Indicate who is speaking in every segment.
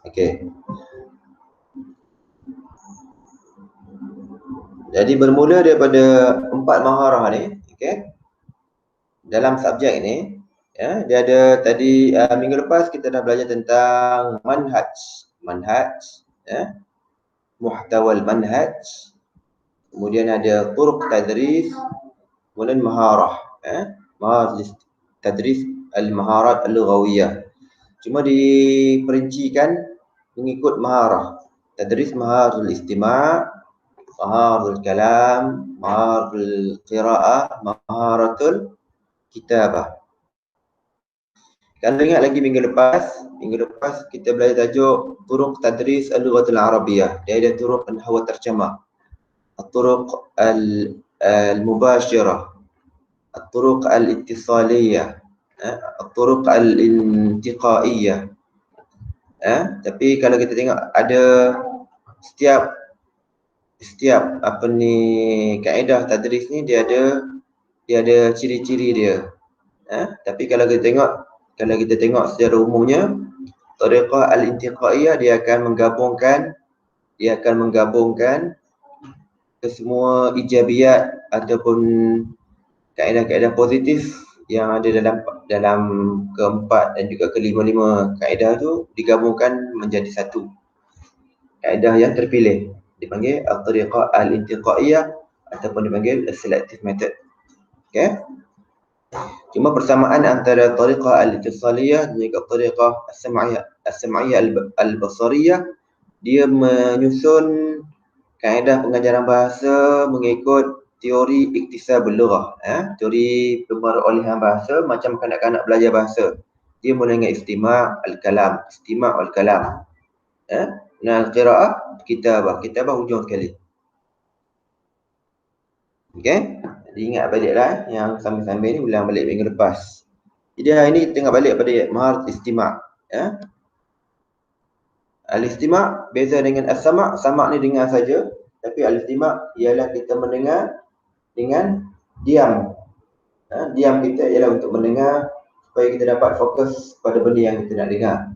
Speaker 1: Okey. Jadi bermula daripada 4 maharah ni, okey. Dalam subjek ni, ya, dia ada tadi minggu lepas kita dah belajar tentang manhaj, ya. Muhtawal manhaj. Kemudian ada turuq tadris, kemudian maharah, ya. Maharah tadris al-maharat al-lughawiyah. Cuma diperincikan mengikut maharah. Tadris maharatul istima', maharatul kalam, maharatul qira'ah, maharatul kitabah. Kalau ingat lagi minggu lepas kita belajar tajuk turuq tadris al-lughatul arabiyyah. Dia ada turuq an-nahw tarjamah, at-turuq al-mubashirah, at-turuq al-ittisaliyah, at-turuq al-intiqaiyah. Tapi kalau kita tengok ada setiap apa ni kaedah tadris ni dia ada ciri-ciri dia. Tapi kalau kita tengok secara umumnya, tariqah al-intiqaiyah dia akan menggabungkan kesemua ijabiyat ataupun kaedah-kaedah positif yang ada dalam keempat dan juga kelima-lima kaedah tu digabungkan menjadi satu kaedah yang terpilih, dipanggil at-tariqah al-intiqaiyah ataupun dipanggil selective method. Okey. Cuma persamaan antara tariqah al-ittisaliyah dan juga tariqah as-sam'iyah al-basariyah, dia menyusun kaedah pengajaran bahasa mengikut teori iktisabul lughah, teori pemerolehan bahasa macam kanak-kanak belajar bahasa. Dia mula dengan istima' al-kalam, Nah, qira'ah, kitabah hujung sekali. Okey? Jadi ingat baliklah yang sambil-sambil ni ulang balik minggu lepas. Jadi hari ni kita tengok balik pada maharat istima', ya. Al-istima' beza dengan as-sama'. Sama' ni dengar saja, tapi al-istima' ialah kita mendengar dengan diam. Diam kita ialah untuk mendengar supaya kita dapat fokus pada benda yang kita nak dengar.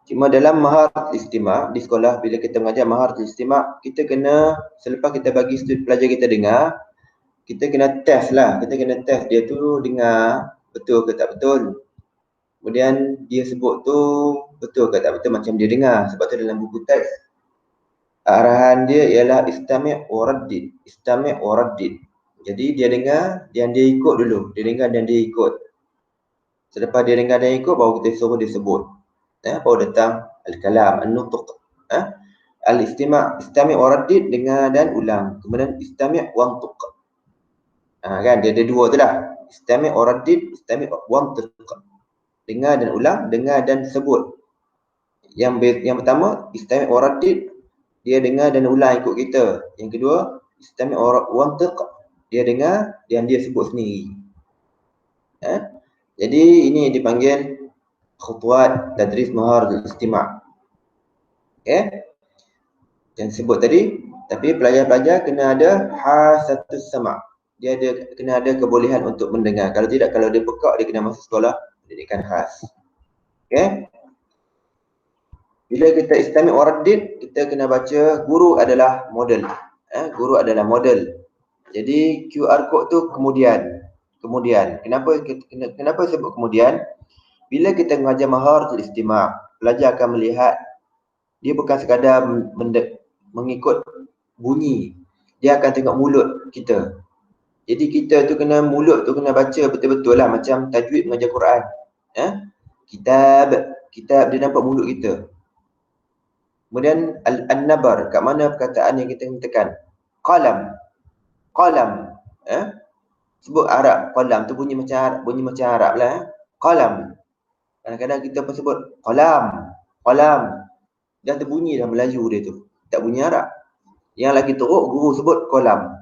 Speaker 1: Cuma dalam maharat istima' di sekolah, bila kita mengajar maharat istima', kita kena, selepas kita bagi pelajar kita dengar, kita kena test lah. Kita kena test dia tu dengar betul ke tak betul. Kemudian dia sebut tu betul ke tak betul macam dia dengar. Sebab tu dalam buku teks arahan dia ialah istami' wa raddid. Jadi dia dengar dan dia ikut dulu. Dia dengar dan dia ikut. Selepas dia dengar dan ikut, baru kita suruh dia sebut. Baru datang al-kalam, an-nutq. Al-istami' wa raddid, dengar dan ulang. Kemudian istami' wa antuq. Kan dia ada dua tu lah. Istami' wa raddid, istami' wa antuq. Dengar dan ulang, dengar dan sebut. Yang pertama, istami' wa raddid, dia dengar dan ulang ikut kita. Yang kedua, istami' wa antuq, dia dengar dan dia sebut sendiri. Jadi ini dipanggil khutuwat tadris maharat al-istima'. Okey. Yang sebut tadi, tapi pelajar-pelajar kena ada hasatus sama'. Dia kena ada kebolehan untuk mendengar. Kalau tidak, kalau dia pekak, dia kena masuk sekolah pendidikan khas. Okey. Bila kita istami' wa raddid, kita kena baca guru adalah model. Guru adalah model. Jadi QR code tu kemudian. Kenapa sebut kemudian? Bila kita mengajar maharatul istima', pelajar akan melihat dia bukan sekadar mengikut bunyi. Dia akan tengok mulut kita. Jadi kita tu mulut tu kena baca betul-betul lah, macam tajwid mengajar Quran. Kitab dia nampak mulut kita. Kemudian an-nabar, kat mana perkataan yang kita tekan? Qalam. Sebut Arab, qalam tu bunyi macam Arab lah. Qalam. Kadang-kadang kita pun sebut qalam. Dah terbunyi dah Melayu dia tu. Tak bunyi Arab. Yang lagi teruk, guru sebut qalam.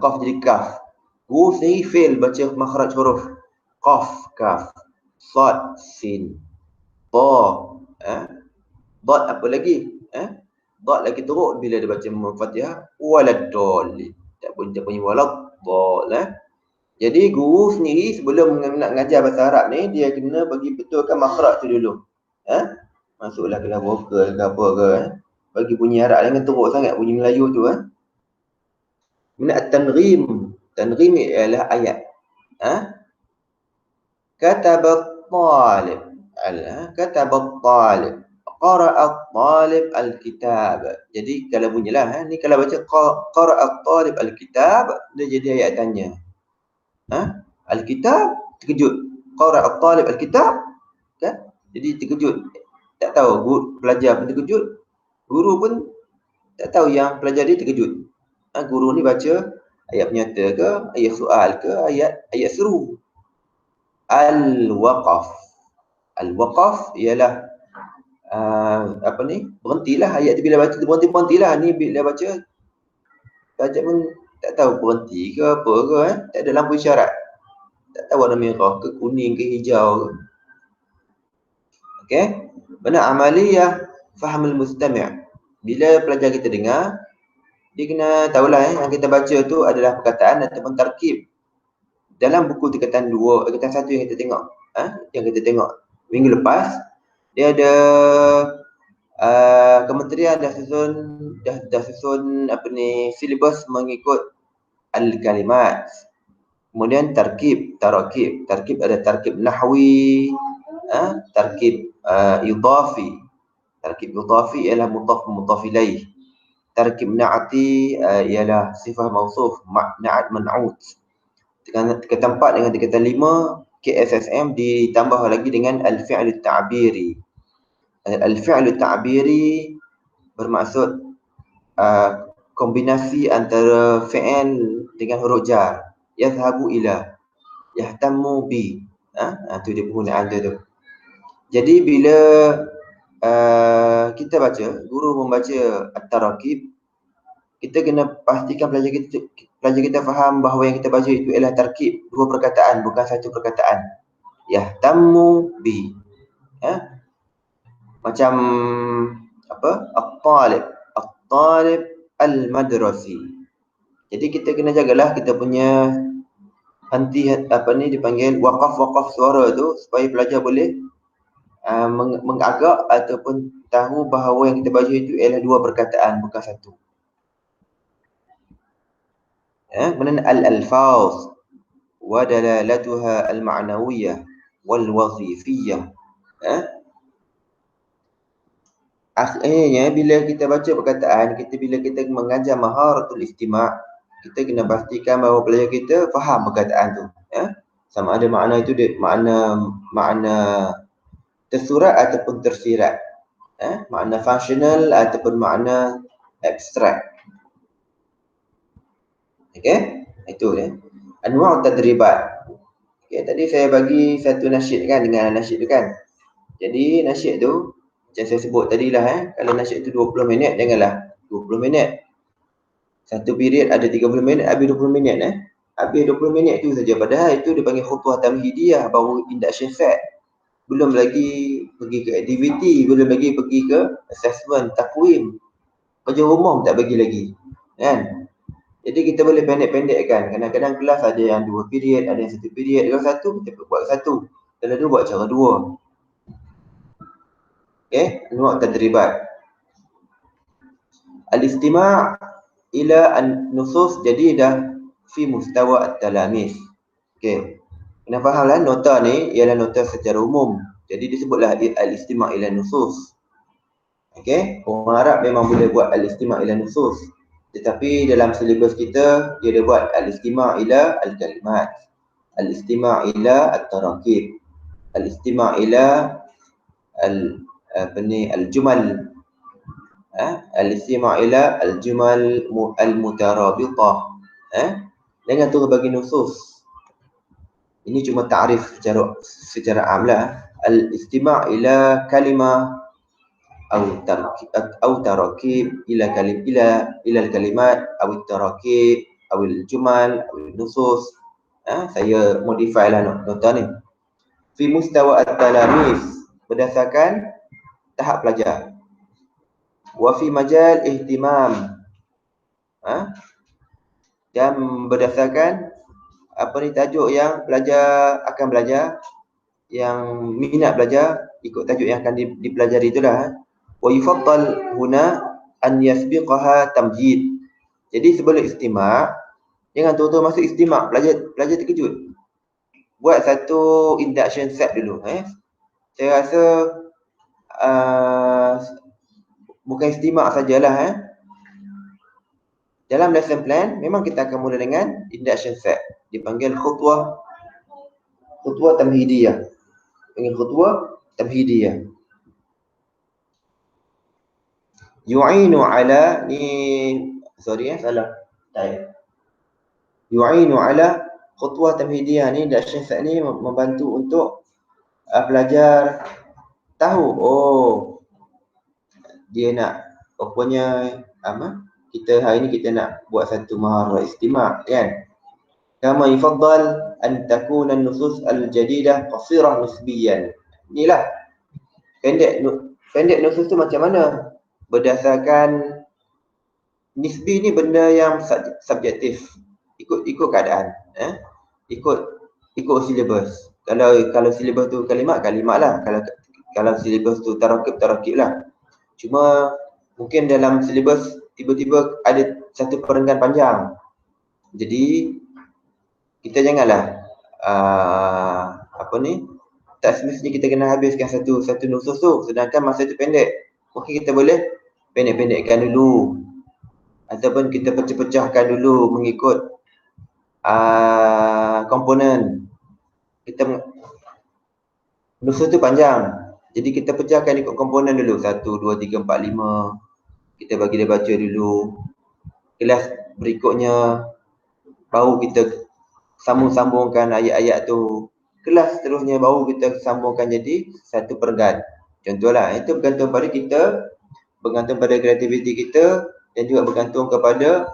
Speaker 1: Qaf jadi kaf. Guru sendiri fail baca makhraj huruf. Qaf, kaf. Sad, sin. Ta. Dot apa lagi? Dot lagi teruk bila dia baca Fatihah. Waladdallin. Tak bunyi walad. Jadi guru sendiri sebelum nak mengajar bahasa Arab ni, dia kena bagi betulkan makhraj tu dulu. Masuklah kelas vokal ke apa ke bagi bunyi Arab jangan teruk sangat bunyi Melayu tu Min at-tanghim. Tanghim ialah ayat. Katabat talib. Katabat talib. Qara'at talib al-kitab. Jadi kalau bunyilah ni kalau baca qara'at talib al-kitab dia jadi ayat tanya. Al-kitab terkejut. Qara'at talib al-kitab kan? Jadi terkejut. Tak tahu pelajar pun terkejut. Guru pun tak tahu yang pelajar dia terkejut. Guru ni baca ayat penyata ke, ayat soal ke, ayat seru. Al-waqaf. Al-waqaf ialah berhentilah ayat tu bila baca tu berhentilah. Ni bila baca baca pun tak tahu berhenti ke apa ke tak ada lampu isyarat. Tak tahu warna merah ke kuning ke hijau ke. Okey. Mana amaliyah faham al-mustami'. Bila pelajar kita dengar dia kena tahulah yang kita baca tu adalah perkataan ataupun tarkib. Dalam buku tingkatan 2, tingkatan 1 yang kita tengok, yang kita tengok minggu lepas, dia ada kementerian dah susun silibus mengikut al-kalimat. Kemudian tarkib ada tarkib nahwi, tarkib idafi. Tarkib idafi ialah mudhaf ilaih. Tarkib na'ati ialah sifat mausuf, na'at man'ut. Tingkatan 4 dengan tingkatan 5 KSSM ditambah lagi dengan al-fi'l at-ta'biri. Al-fi'l at-ta'biri bermaksud kombinasi antara fi'il dengan huruf jar. Yadhhabu ila, yahtammu bi. Tu dia penggunaan dia tu. Jadi bila kita baca, guru membaca at-tarakib, kita kena pastikan pelajar kita faham bahawa yang kita baca itu ialah tarkib, dua perkataan bukan satu perkataan. Yahtammu bi. Macam apa? At-talib al-madrasi. Jadi kita kena jagalah kita punya henti dipanggil waqaf suara tu supaya pelajar boleh mengagak ataupun tahu bahawa yang kita baca itu ialah dua perkataan bukan satu. Kemudian al-alfaz wa dalalatuha al-ma'nawiyah wal wazifiyah. Akhirnya bila kita baca perkataan, bila kita mengajar maharatul istima', kita kena pastikan bahawa pelajar kita faham perkataan tu. Sama ada makna itu makna tersurat ataupun tersirat. Makna functional ataupun makna abstrak. Okey, itu dia. Anwa' tadribat. Okey, tadi saya bagi satu nasyid kan dengan nasyid tu kan. Jadi nasyid tu macam saya sebut tadilah kalau nasyid tu 20 minit janganlah 20 minit. Satu period ada 30 minit, habis 20 minit Habis 20 minit tu saja, padahal itu dipanggil khutbah tamhidiyah, baru induction set. Belum lagi pergi ke aktiviti, belum lagi pergi ke assessment, takwim. Kerja rumah tak bagi lagi. Kan? Jadi kita boleh pendek-pendekkan. Kadang-kadang kelas ada yang 2 period, ada yang 1 period. Kalau satu, kita buat satu. Kalau 2, buat cara 2. Okey, anwa' tadribat. Al-istima' ila an-nusus jadidah fi mustawa at-talamis. Okey. Kena fahamlah nota ni ialah nota secara umum. Jadi disebutlah al-istima' ila nusus. Okey, orang Arab memang boleh buat al-istima' ila nusus. Tetapi dalam silibus kita dia ada buat al-istima' ila al-kalimat, al-istima' ila at-tarakib, al-istima' ila al-jumal, al-istima' ila al-jumal al-mutarabitah. Jangan terus bagi nusus. Ini cuma ta'rif secara amlah. Al-istima' ila kalimah atau tarakib ila al-kalimat atau tarakib atau al-jumal atau nusus. Saya modify lah nota ni. Fi mustawa at-talamis, berdasarkan tahap pelajar. Wa fi majal ihtimam, dan berdasarkan tajuk yang pelajar akan belajar. yang minat belajar ikut tajuk yang akan dipelajari itulah. Wa yufaddal huna an yasbiqaha tamjid. Jadi sebelum istimak, jangan tuan-tuan masuk istimak, belajar terkejut. Buat satu induction set dulu. Saya rasa bukan istimak sajalah. Dalam lesson plan, memang kita akan mula dengan induction set. Dipanggil khutwah tamhidiyah. Panggil khutwah tamhidiyah. Yu'inu ala, salah. Yu'inu ala khutwah tamhidiyah ni, induction set ni membantu untuk pelajar tahu, dia nak, rupanya kita hari ni kita nak buat satu maharah istimak, kan? Kama yufaddal an takuna an-nusus al-jadidah qasirah nisbiyan. Inilah pendek nusus tu macam mana? Berdasarkan nisbi ni benda yang subjektif, ikut keadaan, ikut silibus. Kalau silibus tu kalimat lah, kalau silibus tu tarakib lah. Cuma mungkin dalam silibus tiba-tiba ada satu perenggan panjang. Jadi kita janganlah tak semestinya kita kena habiskan satu nusus tu, sedangkan masa tu pendek. Mungkin kita boleh pendek-pendekkan dulu, ataupun kita pecah-pecahkan dulu mengikut komponen. Nusus tu panjang, jadi kita pecahkan ikut komponen dulu, 1, 2, 3, 4, 5. Kita bagi dia baca dulu. Kelas berikutnya baru kita sambung-sambungkan ayat-ayat tu. Kelas seterusnya baru kita sambungkan jadi satu perenggan. Contohlah, itu bergantung pada kita, bergantung pada kreativiti kita, dan juga bergantung kepada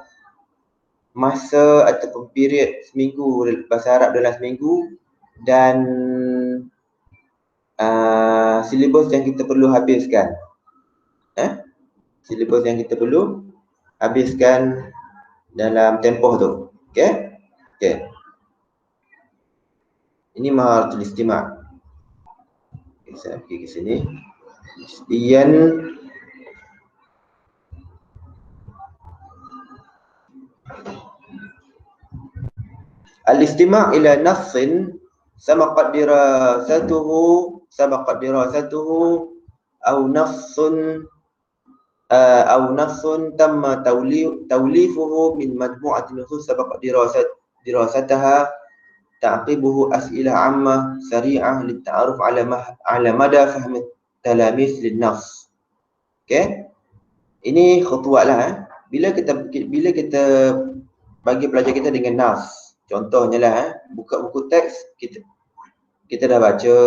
Speaker 1: masa ataupun period seminggu bahasa Arab dalam seminggu, dan silibus yang kita perlu habiskan. Silibus yang kita perlu habiskan dalam tempoh tu. Okey? Ini maharatul istimak. Saya pergi ke sini. Istiyan al-istima' ila nassin sabaqat dirasatuhu aw nassun tamma tawlifuhu min majmu'atin nusus sabaqat dirasataha ta'qibuhu as'ilah 'ammah sari'ah litta'aruf 'ala mada fahmi talamis lin-nass. Okey, ini khutwah lah. Bila kita bagi pelajar kita dengan nas, contohnya lah, buka buku teks, kita dah baca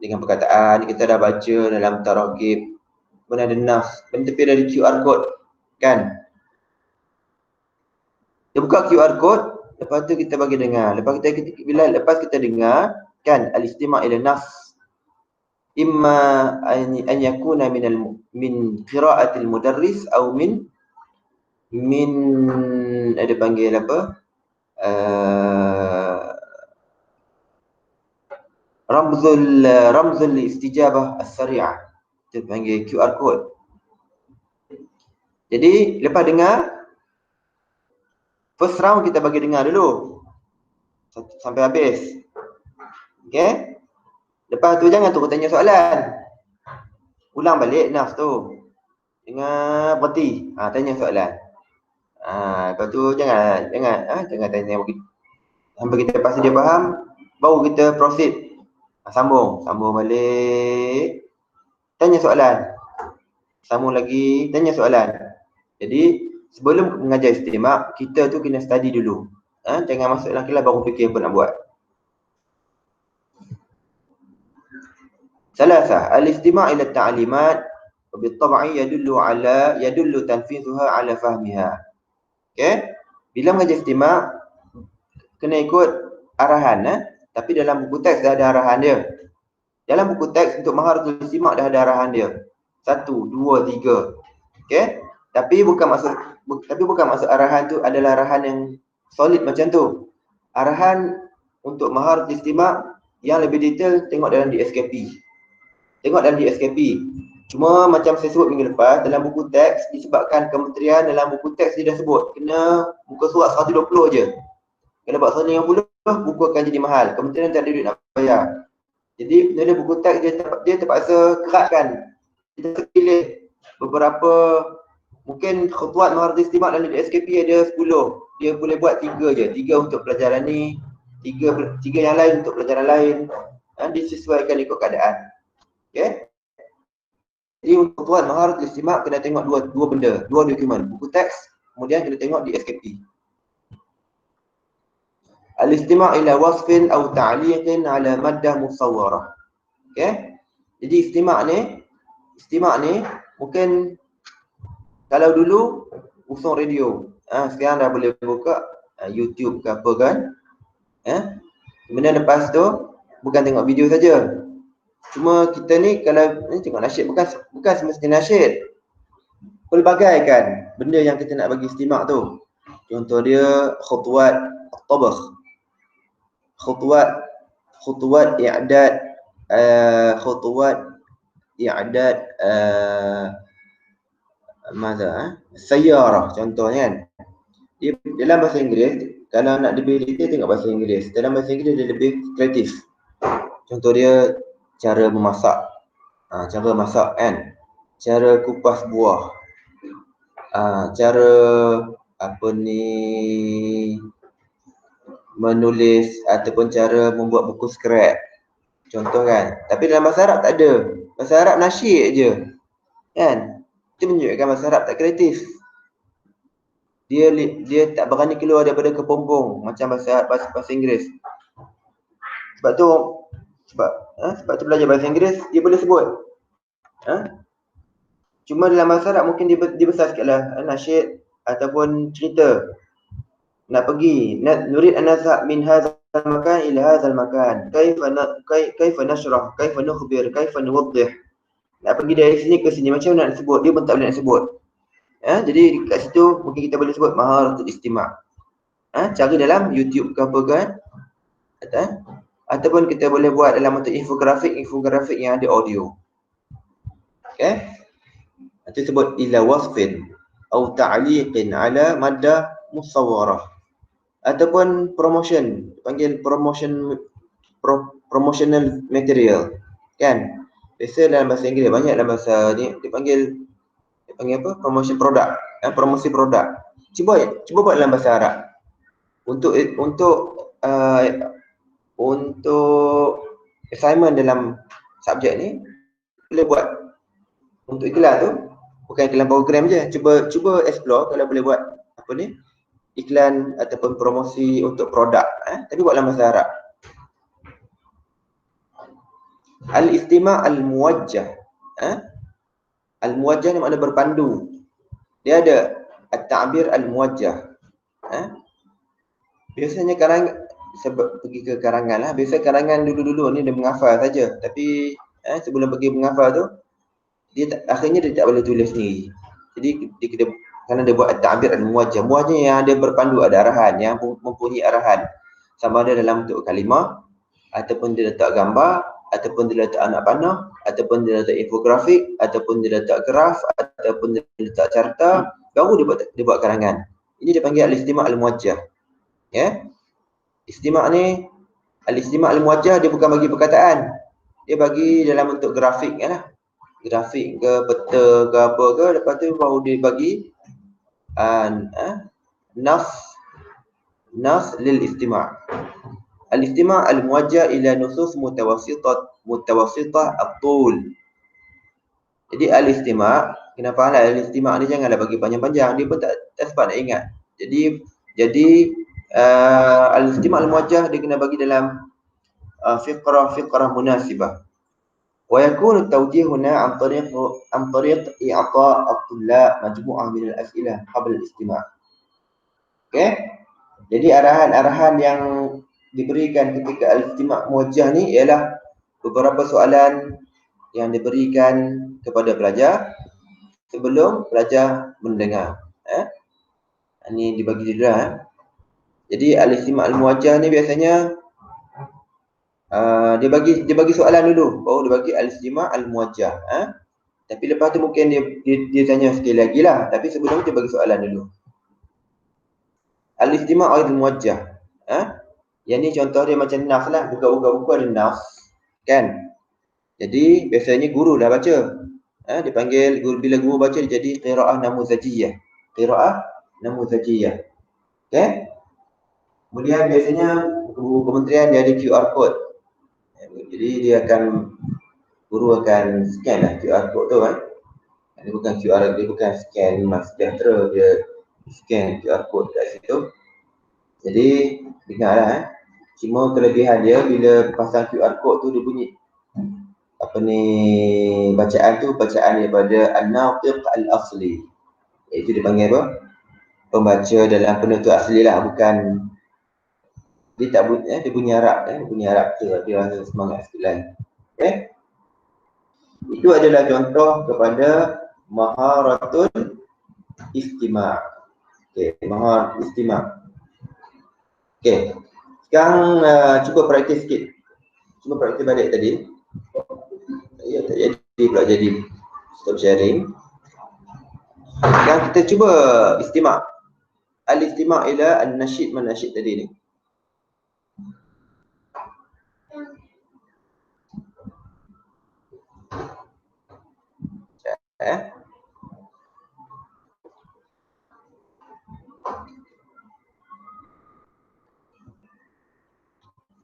Speaker 1: dengan perkataan, kita dah baca dalam tarakib, mana ada nas, tepi ada QR code, kan? Dia buka QR code, lepas tu kita bagi dengar. Lepas kita dengar, kan, al-istima' ila nas imma an yakuna min qira'atil mudarris atau min ada panggil apa? Ramzul istijabah as-sari'ah. Kita panggil QR code. Jadi lepas dengar, first round kita bagi dengar dulu sampai habis. Okey? Lepas tu jangan terus tanya soalan. Ulang balik nas tu. Dengar berhenti. Tanya soalan. Lepas tu jangan tanya sampai kita pasti dia faham, baru kita proceed. Sambung balik. Tanya soalan. Sambung lagi, tanya soalan. Jadi sebelum mengajar istimak, kita tu kena study dulu. Jangan masuk dalam kelas baru fikir apa nak buat. Salasa, al-istima' ila ta'limat bitab'i yadullu tanfizuha ala fahmiha. Okey? Bila mengajar istimak, kena ikut arahan, tapi dalam buku teks dah ada arahan dia. Dalam buku teks untuk maharatul istimak dah ada arahan dia. 1, 2, 3. Okey? Tapi bukan maksud arahan tu adalah arahan yang solid macam tu. Arahan untuk maharatul istimak Yang lebih detail tengok dalam DSKP. Tengok dalam DSKP. Cuma macam saya sebut minggu lepas, dalam buku teks, disebabkan kementerian dalam buku teks dia dah sebut kena muka surat 120 je. Kalau buat 150, buku akan jadi mahal. Kementerian tak ada duit nak bayar. Jadi bila buku teks dia terpaksa keratkan. Kita pilih beberapa, mungkin khutuat maharati istimak dalam DSKP ada 10. Dia boleh buat 3 je. 3 untuk pelajaran ni, 3 yang lain untuk pelajaran lain. Disesuaikan ikut keadaan. Okay. Jadi untuk tuan maharati istimak kena tengok dua benda, 2 dokumen, buku teks, kemudian kena tengok DSKP. Al-istima' ila wasfin atau ta'liqin ala maddah musawwarah. Okay. Jadi istima' ni mungkin kalau dulu usung radio, sekarang dah boleh buka YouTube ke apa kan. Kemudian lepas tu bukan tengok video saja. Cuma kita ni kalau ni tengok nasyid, bukan semestinya nasyid. Pelbagai kan benda yang kita nak bagi istima' tu. Contoh dia khutuat tabakh, khutuat i'dad sayyarah contohnya kan. Dia dalam bahasa Inggeris, kalau nak lebih detail tengok bahasa Inggeris. Dalam bahasa Inggeris dia lebih kreatif. Contoh dia cara memasak, cara masak kan, cara kupas buah, cara apa ni menulis ataupun cara membuat buku scrap. Contoh kan. Tapi dalam bahasa Arab tak ada. Bahasa Arab nasyid je. Kan? Itu menunjukkan bahasa Arab tak kreatif. Dia tak berani keluar daripada kepompong macam bahasa Inggeris. Sebab tu belajar bahasa Inggeris dia boleh sebut. Cuma dalam bahasa Arab mungkin dia besar sikitlah, nasyid ataupun cerita. Nak pergi, nurid an nazhab min hadzal makan ila hadzal makan. Kaifa nashrah, kaifa nukhbir, kaifa nuwaddih. Nak pergi dari sini ke sini, macam mana nak sebut? Dia pun tak boleh nak sebut. Jadi kat situ mungkin kita boleh sebut maharatul istima'. Cari dalam YouTube ke apa kan. Ataupun kita boleh buat dalam bentuk infografik yang ada audio. Okay. Itu sebut ila wasfin atau ta'liqin ala maddah musawwarah. Ataupun promotion, panggil promotional material kan. Biasa dalam bahasa Inggeris, banyak dalam bahasa ni dipanggil apa? Promotion produk, promosi produk. Cuba buat dalam bahasa Arab. Untuk assignment dalam subjek ni boleh buat untuk iklan tu, bukan iklan program je. Cuba explore kalau boleh buat apa ni? Iklan ataupun promosi untuk produk, tapi buat dalam bahasa Arab. Al-istima' al-muwajjah. Al-muwajjah ni makna berpandu. Dia ada at-ta'bir al-muwajjah. Biasanya sebab pergi ke karangan lah. Biasa karangan dulu-dulu ni dia menghafal saja. Tapi sebelum pergi menghafal tu, akhirnya dia tak boleh tulis sendiri. Jadi dia kerana dia buat at-ta'bir al-muwajjah. Muwajjah yang ada berpandu, ada arahan, yang mempunyai arahan. Sama ada dalam bentuk kalimah, ataupun dia letak gambar, ataupun dia letak anak panah, ataupun dia letak infografik, ataupun dia letak graf, ataupun dia letak carta, baru dia buat karangan. Ini dia panggil al-istima' al-muwajjah. Ya. Istima' ni, al-istima' al-muwajjah dia bukan bagi perkataan. Dia bagi dalam bentuk grafik lah. Grafik ke, peta ke apa ke, lepas tu baru dia bagi nas lil istima'. Al-istima' al-muwajjah ila nusus mutawassitah at-tul. Jadi al-istima', kenapa al-istima' ni janganlah bagi panjang-panjang, dia pun tak sempat nak ingat. Jadi al-istima' al-muwajjah dia kena bagi dalam fiqrah munasibah. Wa yakunu at-tawjih huna an tariq i'ta' at-tullab majmu'ah min al-as'ilah qabla al-istima'. Okey. Jadi arahan-arahan yang diberikan ketika al-istima' muwajjah ni ialah beberapa soalan yang diberikan kepada pelajar sebelum pelajar mendengar. Ini dibagi dulu. Jadi al-istima' al-muwajjah ni biasanya Dia bagi soalan dulu, baru dia bagi al-istima' al-muwajjah. Tapi lepas tu mungkin dia tanya sekali lagi lah. Tapi sebelum tu dia bagi soalan dulu. Al-istima' al-muwajjah. Yang ni contoh dia macam nas lah. Buka-buka buku ada nas. Kan? Jadi biasanya guru dah baca. Dia panggil, bila guru baca dia jadi qira'ah namuzajiyah. Qira'ah namuzajiyah. Okay? Kemudian biasanya guru kementerian dia ada QR code. Jadi guru akan scan lah QR code tu kan. Dia bukan scan Mas Sejahtera, dia scan QR code kat situ. Jadi dengarlah cuma kelebihan dia bila pasang QR code tu dia bunyi bacaan daripada an-natiq al-asli. Itu dipanggil apa? Pembaca dalam penutur asli lah, bukan dia tak bunyi dia bunyi Arab bunyi Arab tu dia rasa semangat sikit lain. Okay? Itu adalah contoh kepada maharatul istima'. Okay, mahar istima'. Okay. Sekarang cuba praktis sikit. Cuba praktis balik tadi. Ya, tak jadi pula jadi stop sharing. Sekarang kita cuba istima'. Al-istima' ila an-nasyid man-nasyid tadi ni.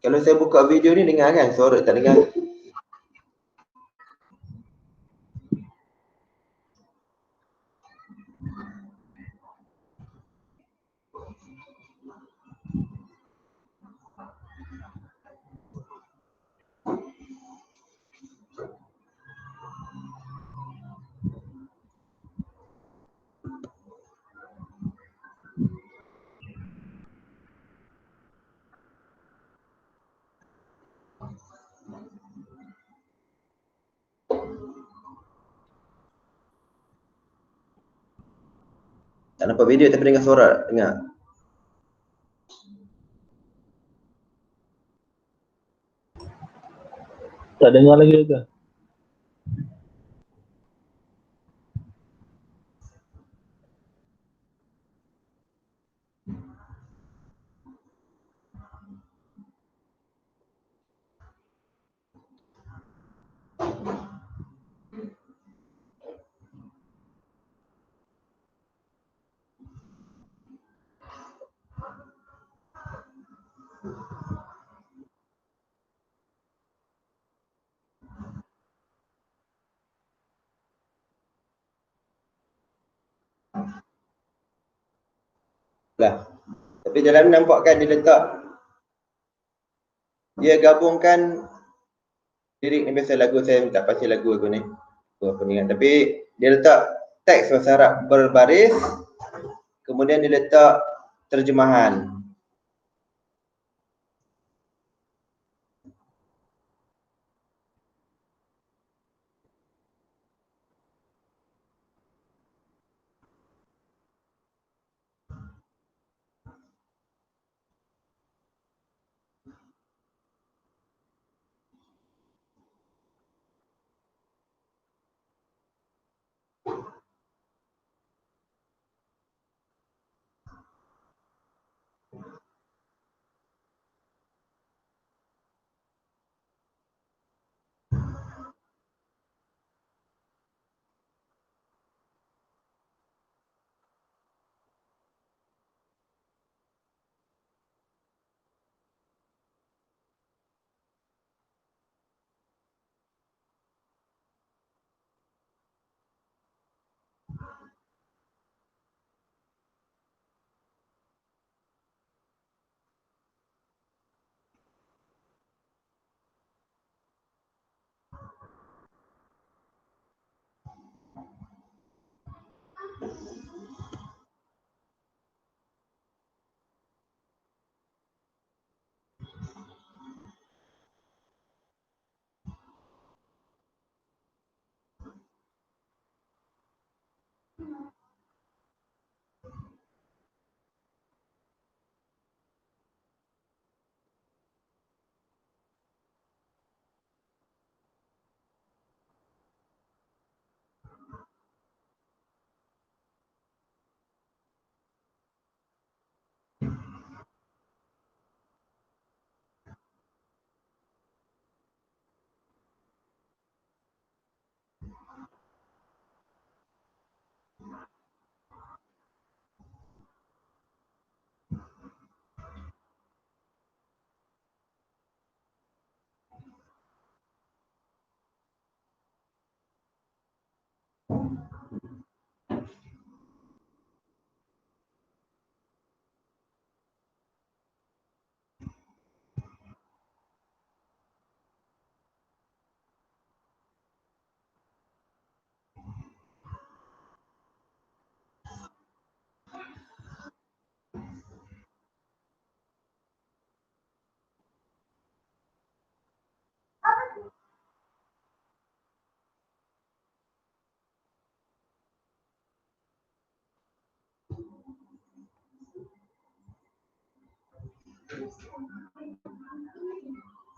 Speaker 1: Kalau saya buka video ni dengar kan suara, tak dengar? Tak nampak video tapi dengar suara, dengar.
Speaker 2: Tak dengar lagi ke?
Speaker 1: Lah. Tapi dalam ni nampak kan dia gabungkan lirik ni, biasa lagu saya tak pasti lagu aku ni. Apa ni kan. Tapi dia letak teks bahasa Arab berbaris, kemudian dia letak terjemahan.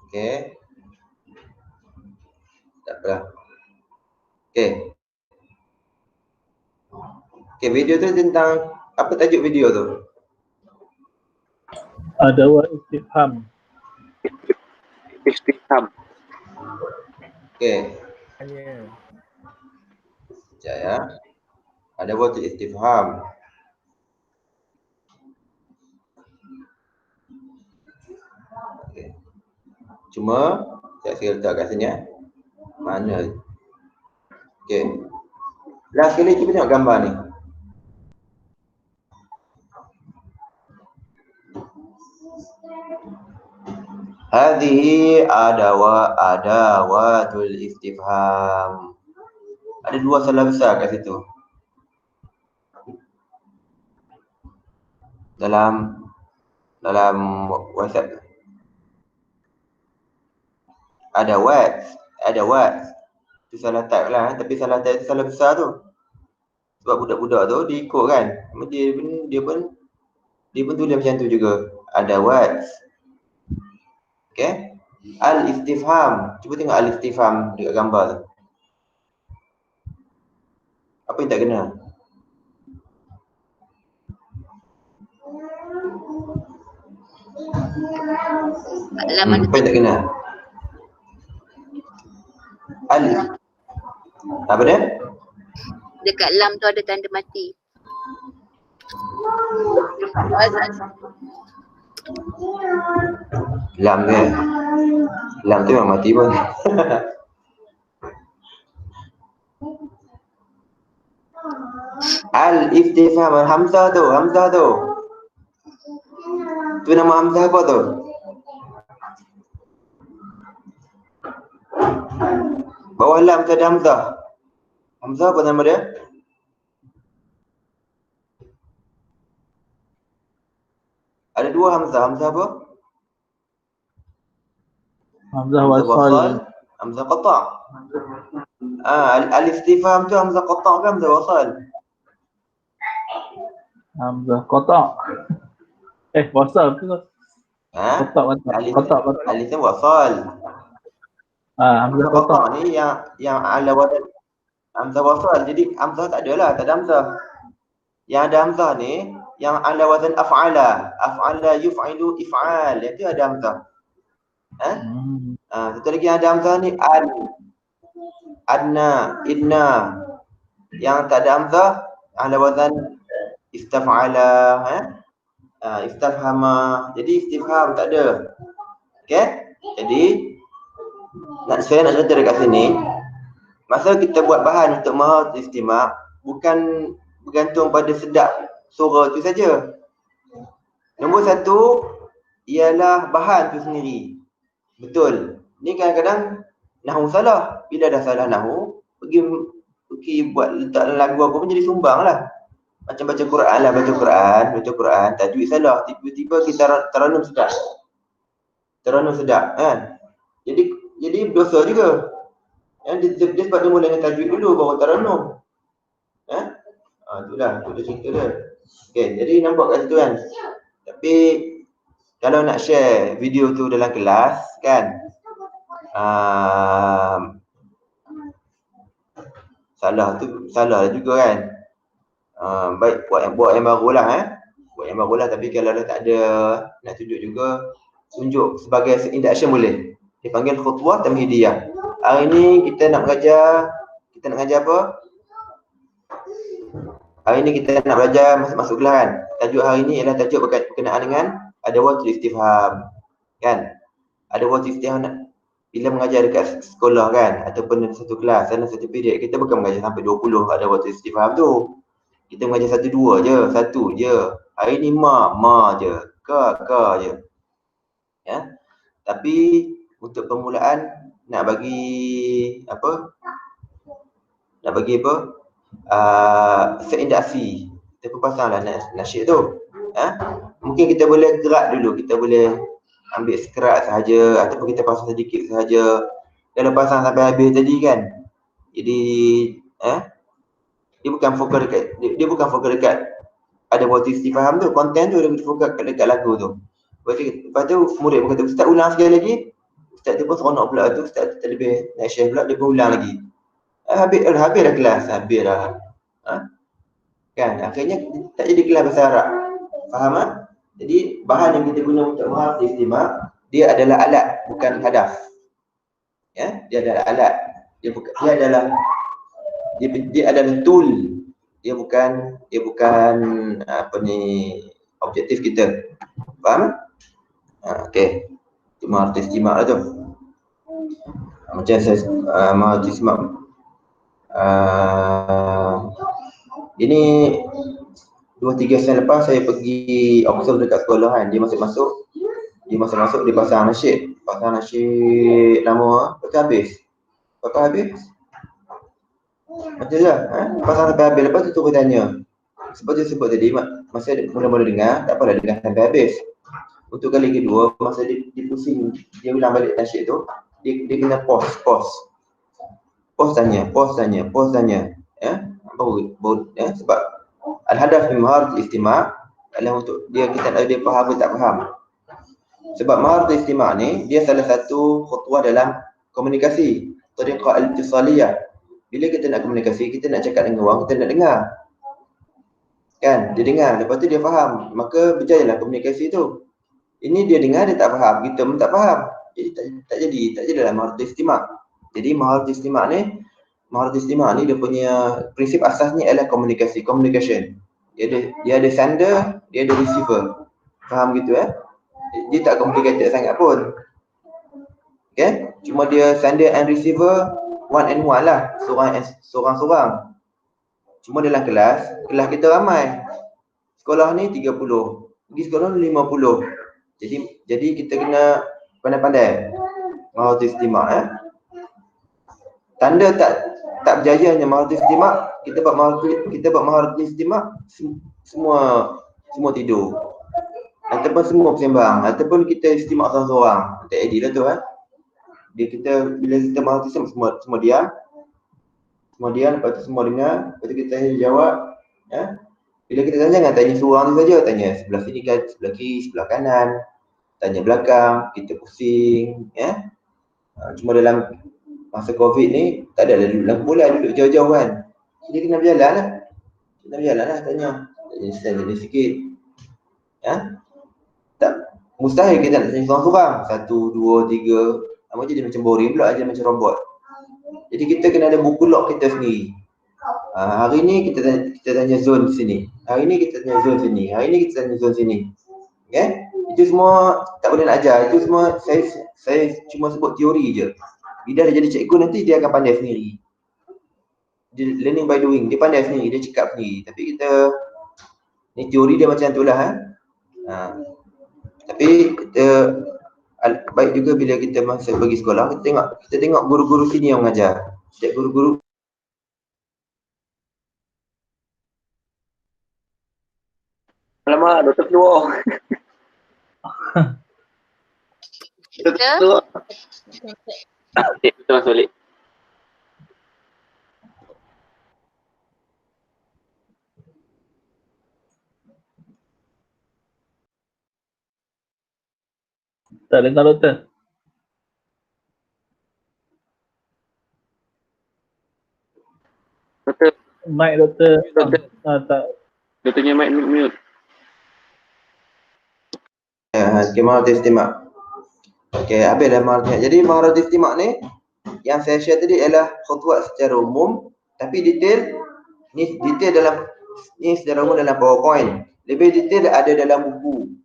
Speaker 1: Okey. Tak apalah. Okey. Okey, video tu tentang apa tajuk video tu?
Speaker 2: Adawat istifham.
Speaker 3: Istifham.
Speaker 1: Okey.
Speaker 4: Tanya.
Speaker 1: Sekejap ya. Adawat istifham. Okey. Cuma saya letak kat sini. Mana? Okey. Last sekali cuba tengok gambar ni. Hadhihi adawatul istifham. Ada dua salah besar kat situ. Dalam WhatsApp. Adawat. Tu salah type lah, tapi salah type tu salah besar tu. Sebab budak-budak tu dia ikut kan. Dia pun tulis macam tu juga. Adawat. Okey. Al-istifham. Cuba tengok al-istifham dekat gambar tu. Apa yang tak kena? Apa yang tak kena? Alif. Apa dia?
Speaker 5: Dekat lam tu ada tanda mati.
Speaker 1: Lam dia. Lam tu memang mati pun. Al-istifham, Hamzah tu. Tu nama Hamzah apa tu? Bawah lam tu ada Hamzah. Hamzah apa nama dia? Ada dua Hamzah. Hamzah apa?
Speaker 2: Hamzah wasal.
Speaker 1: Hamzah qata'. Al-istifham tu Hamzah qata' ke Hamzah wasal?
Speaker 2: Hamzah kotak. Wasal tu. Kotak.
Speaker 1: Alif tu wasal.
Speaker 2: Hamzah kotak.
Speaker 1: Qata' ni yang ala wazan Hamzah wasal. Jadi Hamzah tak ada lah, tak ada Hamzah. Yang ada Hamzah ni yang ala wazan af'ala. Af'ala yuf'ilu if'al. Itu ada Hamzah. Satu lagi yang ada Hamzah ni adna, idna. Yang tak ada Hamzah ala wazan istaf'ala, istafhama. Jadi istifham tak ada. Okey? Jadi saya nak cerita dekat sini, masa kita buat bahan untuk maharat istima' bukan bergantung pada sedap suara tu saja. Nombor satu ialah bahan tu sendiri. Betul. Ni kadang-kadang nahwu salah. Bila dah salah nahwu, pergi buat letak lagu apa pun jadi sumbang lah. Macam baca Quran lah, baca Quran, tajwid salah, tiba-tiba kita teranum sedap kan. Jadi berdosa juga. Dia sebab dia mula dengan tajwid dulu baru teranum. Itulah cerita dia. Okey, jadi nampak kat situ kan. Tapi kalau nak share video tu dalam kelas kan, salah juga kan. Baik buat yang barulah Buat yang barulah, tapi kalau dah tak ada nak tunjuk sebagai induction boleh. Dipanggil khutbah tamhidiyah. Hari ni kita nak mengajar apa? Hari ni kita nak belajar masuk kelas kan. Tajuk hari ni ialah tajuk berkenaan dengan adawatul istifham. Kan? Adawatul istifham bila mengajar dekat sekolah kan, ataupun satu kelas, dalam satu period, kita bukan mengajar sampai 20 adawatul istifham tu. Kita mengajar satu je. Hari ni ma je, ka je. Ya. Tapi untuk permulaan nak bagi apa? Seindasi. Kita pun pasanglah nasyid tu. Mungkin kita boleh gerak dulu, kita boleh ambil sekerat sahaja ataupun kita pasang sedikit sahaja. Kalau pasang sampai habis tadi kan. Jadi dia bukan fokus dekat ada motif istifham tu, konten tu dia fokus dekat lagu tu. Lepas tu murid pun kata, ustaz ulang sekali lagi. Ustaz tu pun seronok pula tu, ustaz tu lebih naik share pula, dia pun ulang lagi. Habis dah kelas, habis dah. Kan, akhirnya tak jadi kelas bahasa Arab. Faham tak? Jadi bahan yang kita guna untuk menghafal istimak, dia adalah alat, bukan hadaf. Ya, dia adalah alat. Dia adalah tool. Dia bukan apa ni, objektif kita. Faham? Okey. Cuma arti istimak lah tu. Macam saya arti istimak. Ini 2-3 sen lepas saya pergi observe dekat sekolah kan. Dia masuk-masuk dia pasang nasyid lama, lepas habis. Macam lah, pasang sampai habis. Lepas tu terus tanya. Seperti sebut tadi, masa mula-mula dengar, tak apalah dengar sampai habis. Untuk kali kedua, masa dia pusing, dia ulang balik nasyid tu, dia kena pause tanya. Ya, baru ya, sebab al-hadaf min maharat istimak adalah untuk dia faham atau tak faham. Sebab maharat istimak ni dia salah satu khutbah dalam komunikasi, tariqah al-ittisaliyah. Bila kita nak komunikasi, kita nak cakap dengan orang, kita nak dengar. Kan, dia dengar, lepas tu dia faham, maka berjayalah komunikasi tu. Ini dia dengar, dia tak faham, kita pun tak faham. Jadi tak jadilah maharat istimak. Jadi maharat istimak ni dia punya prinsip asasnya adalah communication. Dia ada sender, dia ada receiver. Faham gitu Dia tak complicated sangat pun. Okay? Cuma dia sender and receiver one and one lah, seorang-seorang. Cuma dalam kelas kita ramai. Sekolah ni 30, di sekolah ni 50. Jadi kita kena pandai-pandai maharat istimak. Tanda tak berjayanya maharat istimak, kita buat maharat istimak semua tidur. Ataupun semua bersembang, ataupun kita istimak seorang-seorang. Tak adil lah tu bila kita maharat istimak semua diam. Lepas tu semua dengar, lepas tu kita jawab. Bila kita tanya, jangan tanya seorang tu saja, tanya sebelah sini kan, sebelah kiri, sebelah kanan, tanya belakang, kita pusing. Cuma dalam masa COVID ni, tak ada duduk dalam kumpulan, duduk jauh-jauh kan. Jadi kena berjalan lah. Tanya jadi sikit. Tak mustahil kita nak tanya seorang-seorang. 1, 2, 3. Jadi macam boring pula, macam robot. Jadi kita kena ada buku log kita sendiri. Hari ni kita tanya zone sini. Hari ni kita tanya zone sini. Hari ni kita tanya zone sini. Okay? Itu semua tak boleh nak ajar. Itu semua saya cuma sebut teori je. Bila dia jadi cikgu nanti dia akan pandai sendiri. Dia learning by doing. Dia pandai sendiri, dia cakap sendiri. Tapi kita ni teori dia macam tu lah. Tapi kita baik juga bila kita masa pergi sekolah, kita tengok guru-guru sini yang mengajar. Setiap guru-guru
Speaker 3: alamak, doktor keluar. Doktor keluar. Kita masuk balik.
Speaker 2: Tak dengar doktor.
Speaker 3: Doktor.
Speaker 2: Mic doktor. Tak.
Speaker 3: Doktornya mic mute.
Speaker 1: Maharat istimak. Okey, habis dah maharat. Jadi maharat istimak ni yang saya share tadi ialah khutbah secara umum, tapi detail secara umum dalam PowerPoint. Lebih detail ada dalam buku.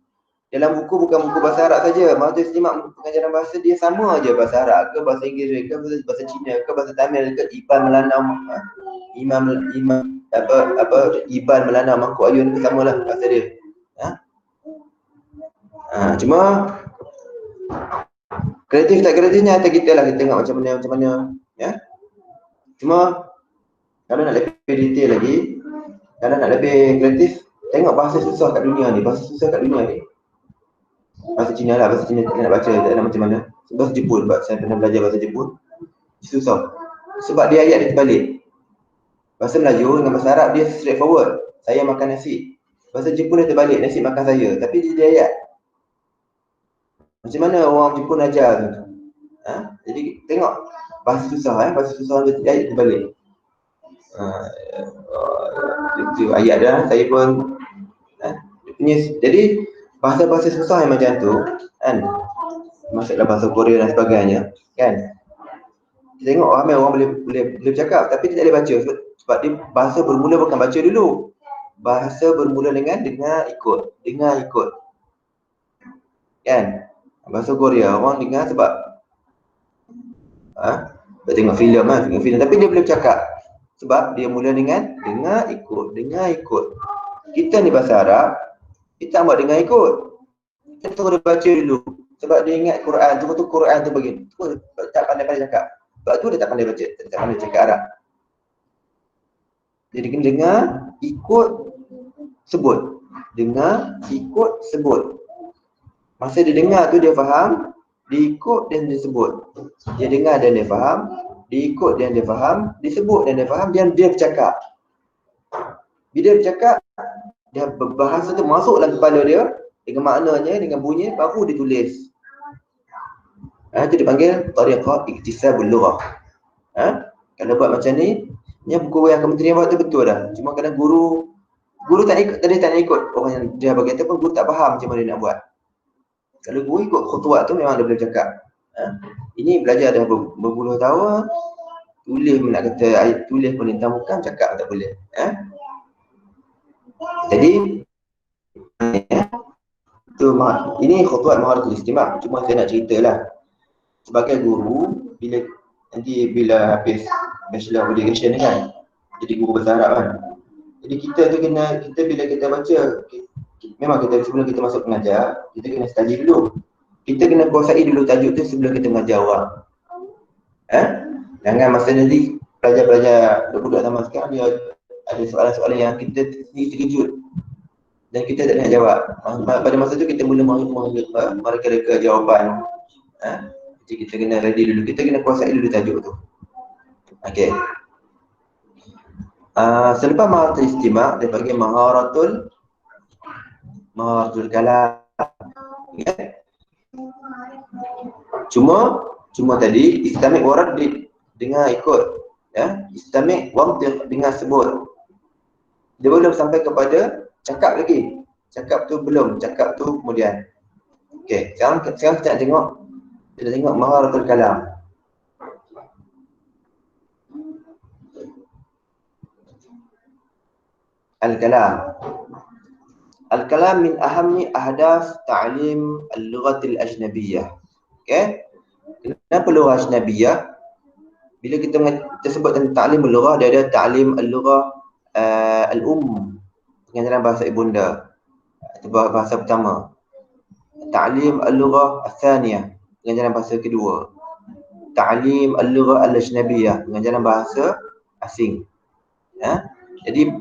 Speaker 1: Dalam buku bukan buku bahasa Arab saja. Maharat istimak buku pengajaran bahasa dia sama aja, bahasa Arab ke bahasa Inggeris ke bahasa Cina ke bahasa Tamil ke Iban Melanau Iban Melanau Mangkuk Ayun ke samalah bahasa dia. Cuma kreatif tak kreatifnya atas kita lah, kita tengok macam mana Cuma kalau nak lebih detail lagi, kalau nak lebih kreatif, tengok bahasa susah kat dunia ni. Bahasa Cina lah, bahasa Cina tak nak baca, tak nak macam mana. Bahasa Jepun, sebab saya pernah belajar bahasa Jepun, susah. Sebab dia ayat dia terbalik. Bahasa Melayu dengan bahasa Arab dia straightforward. Saya makan nasi. Bahasa Jepun dia terbalik, nasi makan saya. Tapi dia ayat. Macam mana orang Jepun ajar tu? Jadi tengok bahasa susah bahasa susah ayat terbalik. Itu ayat dah saya pun dia punya, jadi bahasa-bahasa susah yang macam tu kan, maksudlah bahasa Korea dan sebagainya kan, kita tengok ramai orang boleh bercakap tapi dia tak boleh baca sebab dia bahasa bermula bukan baca dulu. Bahasa bermula dengan dengar ikut kan. Bahasa Korea orang dengar sebab tengok filem tapi dia boleh bercakap sebab dia mula dengan dengar ikut. Kita ni bahasa Arab, kita tak buat dengar ikut, kita tunggu dia baca dulu sebab dia ingat Quran tu Quran tu begini, tu tak pandai cakap, sebab tu dia tak pandai baca, tak pandai cakap Arab. Jadi kena dengar ikut sebut, dengar ikut sebut. Masa dia dengar tu dia faham, dia ikut dan dia sebut. Dia dengar dan dia faham, dia ikut dan dia faham, dia sebut dan dia faham, dan dia bercakap. Bila dia bercakap, dia bahasa tu masuk dalam kepala dia dengan maknanya, dengan bunyi, baru dia tulis. Itu dipanggil tariqah iktisabul lughah. Kalau buat macam ni buku yang kementerian buat tu betul dah. Cuma kadang guru tak nak ikut orang yang dia bagi ataupun guru tak faham macam mana dia nak buat. Kalau guru ikut khutuat tu memang dia boleh cakap. Ini belajar dah berpuluh tahun, tulis pun nak kata ayat tulis pun lintang bukan, cakap tak boleh. Jadi ini khutuat maharatul istima'. Cuma saya nak ceritalah sebagai guru, bila habis bachelor of education ni kan, jadi guru bahasa Arab kan. Jadi kita bila kita baca, memang kita sebelum kita masuk mengajar, kita kena study dulu. Kita kena kuasai dulu tajuk tu sebelum kita mengajar orang. Jangan masa nanti pelajar-pelajar budak zaman sekarang dia ada soalan-soalan yang kita terkejut dan kita tak nak jawab. Pada masa tu kita mula mereka jawapan. Jadi kita kena ready dulu, kita kena kuasai dulu tajuk tu. Okey. Selepas maharatul istima', dia panggil maharatul kalam. Okay. Cuma tadi istami' warad dengar ikut, istami' wamtiq dengar sebut. Dia belum sampai kepada cakap lagi. Cakap tu belum, cakap tu kemudian. Okey, sekarang kita tengok maharatul kalam. Al-kalam min ahammi ahdaf ta'lim al-lughat al-ajnabiyyah. Okey. Kenapa lughah ajnabiyyah? Bila kita sebut tentang ta'lim al-lughah, dia ada ta'lim al-lughah pengajaran bahasa ibunda. Itu bahasa pertama. Ta'lim al-lughah al-thaniyah, pengajaran bahasa kedua. Ta'lim al-lughah al-ajnabiyyah, pengajaran bahasa asing. Jadi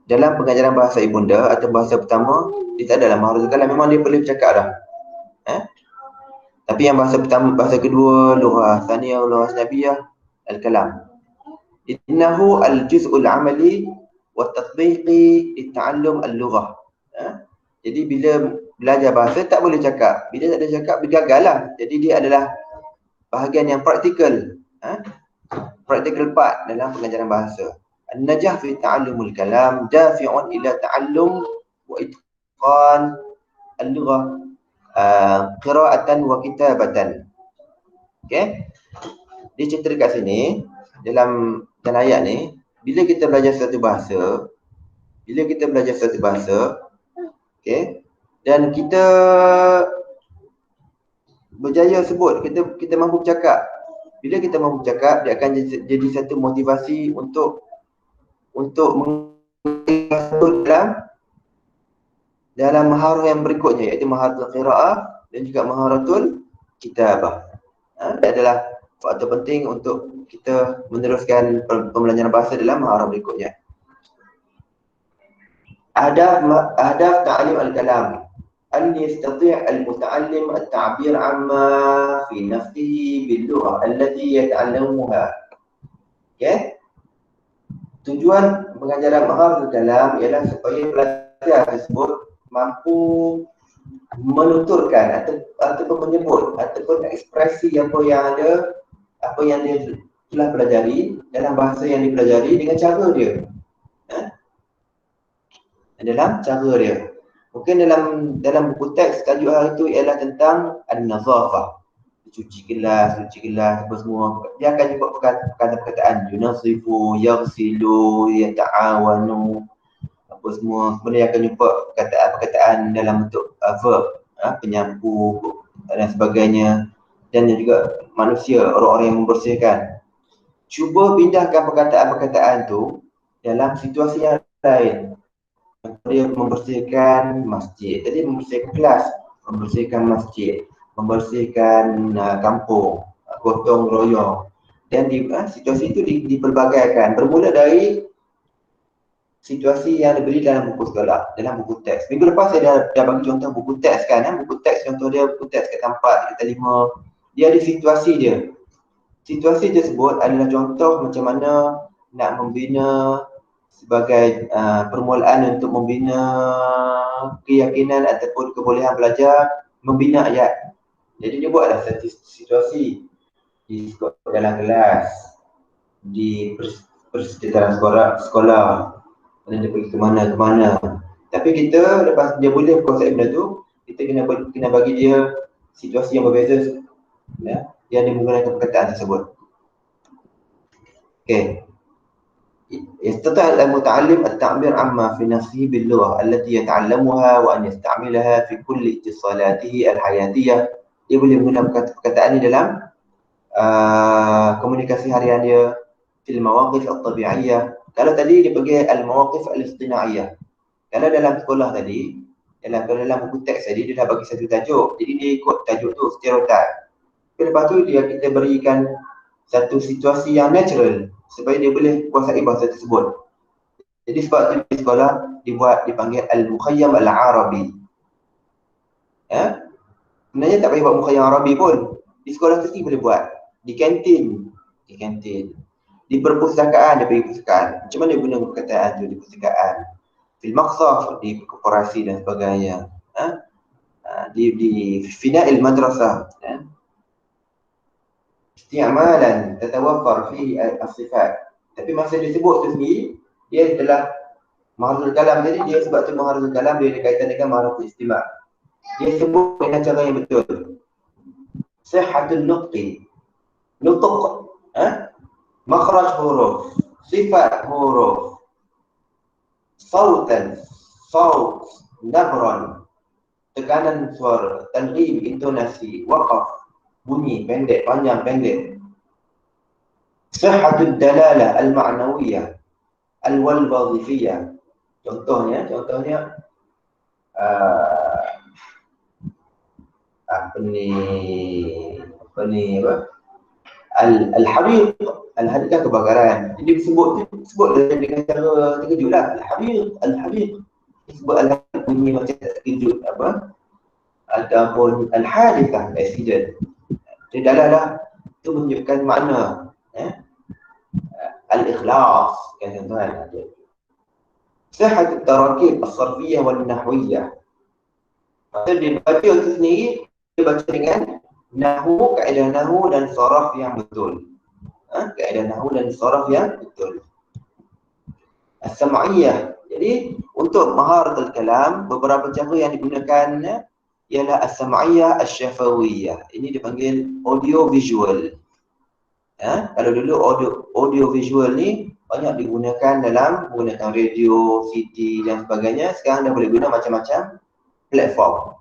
Speaker 1: dalam pengajaran bahasa ibunda atau bahasa pertama, dia tak adalah maharatul kalam, memang dia boleh bercakap dah. Tapi yang bahasa pertama, bahasa kedua, lughah thaniyah, lughah ajnabiyyah, al-kalam. Innahu al-juz'ul amali wa tatbiqi li-ta'allum al-lughah. Jadi bila belajar bahasa tak boleh cakap. Bila tak ada cakap, dia gagal lah. Jadi dia adalah bahagian yang praktikal. Practical part dalam pengajaran bahasa. An-najah fi ta'allumul kalam dafi'un ila ta'allum wa itqan al-lughah qira'atan wa kitabatan. Okey. Dia cerita dekat sini dalam ayat ni, bila kita belajar satu bahasa, okey, dan kita berjaya sebut, kita mampu bercakap. Bila kita mampu bercakap, dia akan jadi satu motivasi untuk dalam maharah yang berikutnya, iaitu maharatul qiraah dan juga maharatul kitabah. Dia adalah faktor penting untuk kita meneruskan pembelajaran bahasa dalam maharah berikutnya. Ahdaf ta'lim al-kalam an yastati' al-muta'allim at-ta'bir amma fi nafsihi bil-lughah allati yata'allamuha. Okey. Tujuan pengajaran maharatul kalam ialah supaya pelajar tersebut mampu menuturkan ataupun menyebut ataupun ekspresi apa yang dia telah pelajari dalam bahasa yang dipelajari dengan cara dia. Dalam cara dia. Mungkin dalam buku teks tajuk hari itu ialah tentang an-nazafah. Cuci gelas apa semua. Dia akan jumpa perkataan yunasifu, yaghsilu, yata'awanu apa semua. Kemudian akan jumpa perkataan dalam bentuk verb, penyapu dan sebagainya. Dan juga manusia, orang-orang yang membersihkan. Cuba pindahkan perkataan-perkataan tu dalam situasi yang lain. Dia membersihkan masjid, tadi membersihkan kelas, membersihkan masjid, membersihkan kampung, gotong royong. Dan situasi itu dipelbagaikan, bermula dari situasi yang diberi dalam buku sekolah, dalam buku teks. Minggu lepas saya dah bagi contoh buku teks kan, buku teks contoh dia, buku teks kata 4, kata 5. Dia ada situasi dia. Situasi tersebut adalah contoh macam mana nak membina sebagai permulaan untuk membina keyakinan ataupun kebolehan belajar, membina ayat. Jadi dia buatlah satu situasi di dalam kelas, di persekitaran sekolah, dan dia pergi ke mana. Tapi kita lepas dia boleh konsep benda tu, kita kena bagi dia situasi yang berbeza, ya, yang dia menggunakan perkataan tersebut. Okey. يستطيع المتعلم التعبير عما في نفسه باللغة التي يتعلمها وأن يستعملها في كل اتصالاته الحياتية. Dia boleh menggunakan perkataan ini dalam komunikasi harian dia, fil mawaqif at-tabi'iyyah. Kalau tadi dia panggil al-mawaqif al-istinaiyah. Kalau dalam sekolah tadi, dalam buku teks tadi dia dah bagi satu tajuk. Jadi dia ikut tajuk tu stereotip. Lepas tu kita berikan satu situasi yang natural supaya dia boleh kuasai bahasa tersebut. Jadi sebab tu di sekolah dipanggil al-mukhayyam al-arabi. Ya? Sebenarnya tak payah buat mukhayyam arabi pun. Di sekolah mesti boleh buat. Di kantin. Di perpustakaan, dia pergi perpustakaan. Macam mana dia guna perkataan tu di perpustakaan? Fil maqsaf, di korporasi dan sebagainya. Di fina'il madrasah. Isti'malan tatawaffar fihi as-sifat. Tapi masa dia sebut tu sendiri, dia telah maharul kalam tadi, dia sebab tu maharul kalam dia ada kaitan dengan maharul istima'. Dia sebut dengan cara yang betul. Sihhatul nuqti. Nutuq, makhraj huruf, sifat huruf, sautan, saut, nabran, tekanan suara, tanghim, intonasi, waqaf, bunyi pendek, panjang, pendek. Sihhatud dalalah al-ma'nawiyah, al-wal-wadhifiyah. Contohnya al-hariq. Al-hariq kan kebakaran. Jadi disebut dengan cara terkejutlah. Al-hariq. Disebut al-hariq bunyi macam terkejut ataupun al-hadithah, accident. Jadi dalalah itu menunjukkan makna al-ikhlas kan tuan-tuan. Sihhat at-tarakib as-sarfiyah wal-nahwiyah. Maksud dia baca itu sendiri, dia baca dengan nahwu, kaedah nahwu dan saraf yang betul. Kaedah nahwu dan saraf yang betul. As-sam'iyah. Jadi untuk maharatul kalam, beberapa cara yang digunakan ialah as-sam'iyah asy-syafawiyah. Ini dipanggil audio visual. Kalau dulu audio visual ni banyak digunakan dalam menggunakan radio, CD dan sebagainya. Sekarang dah boleh guna macam-macam platform.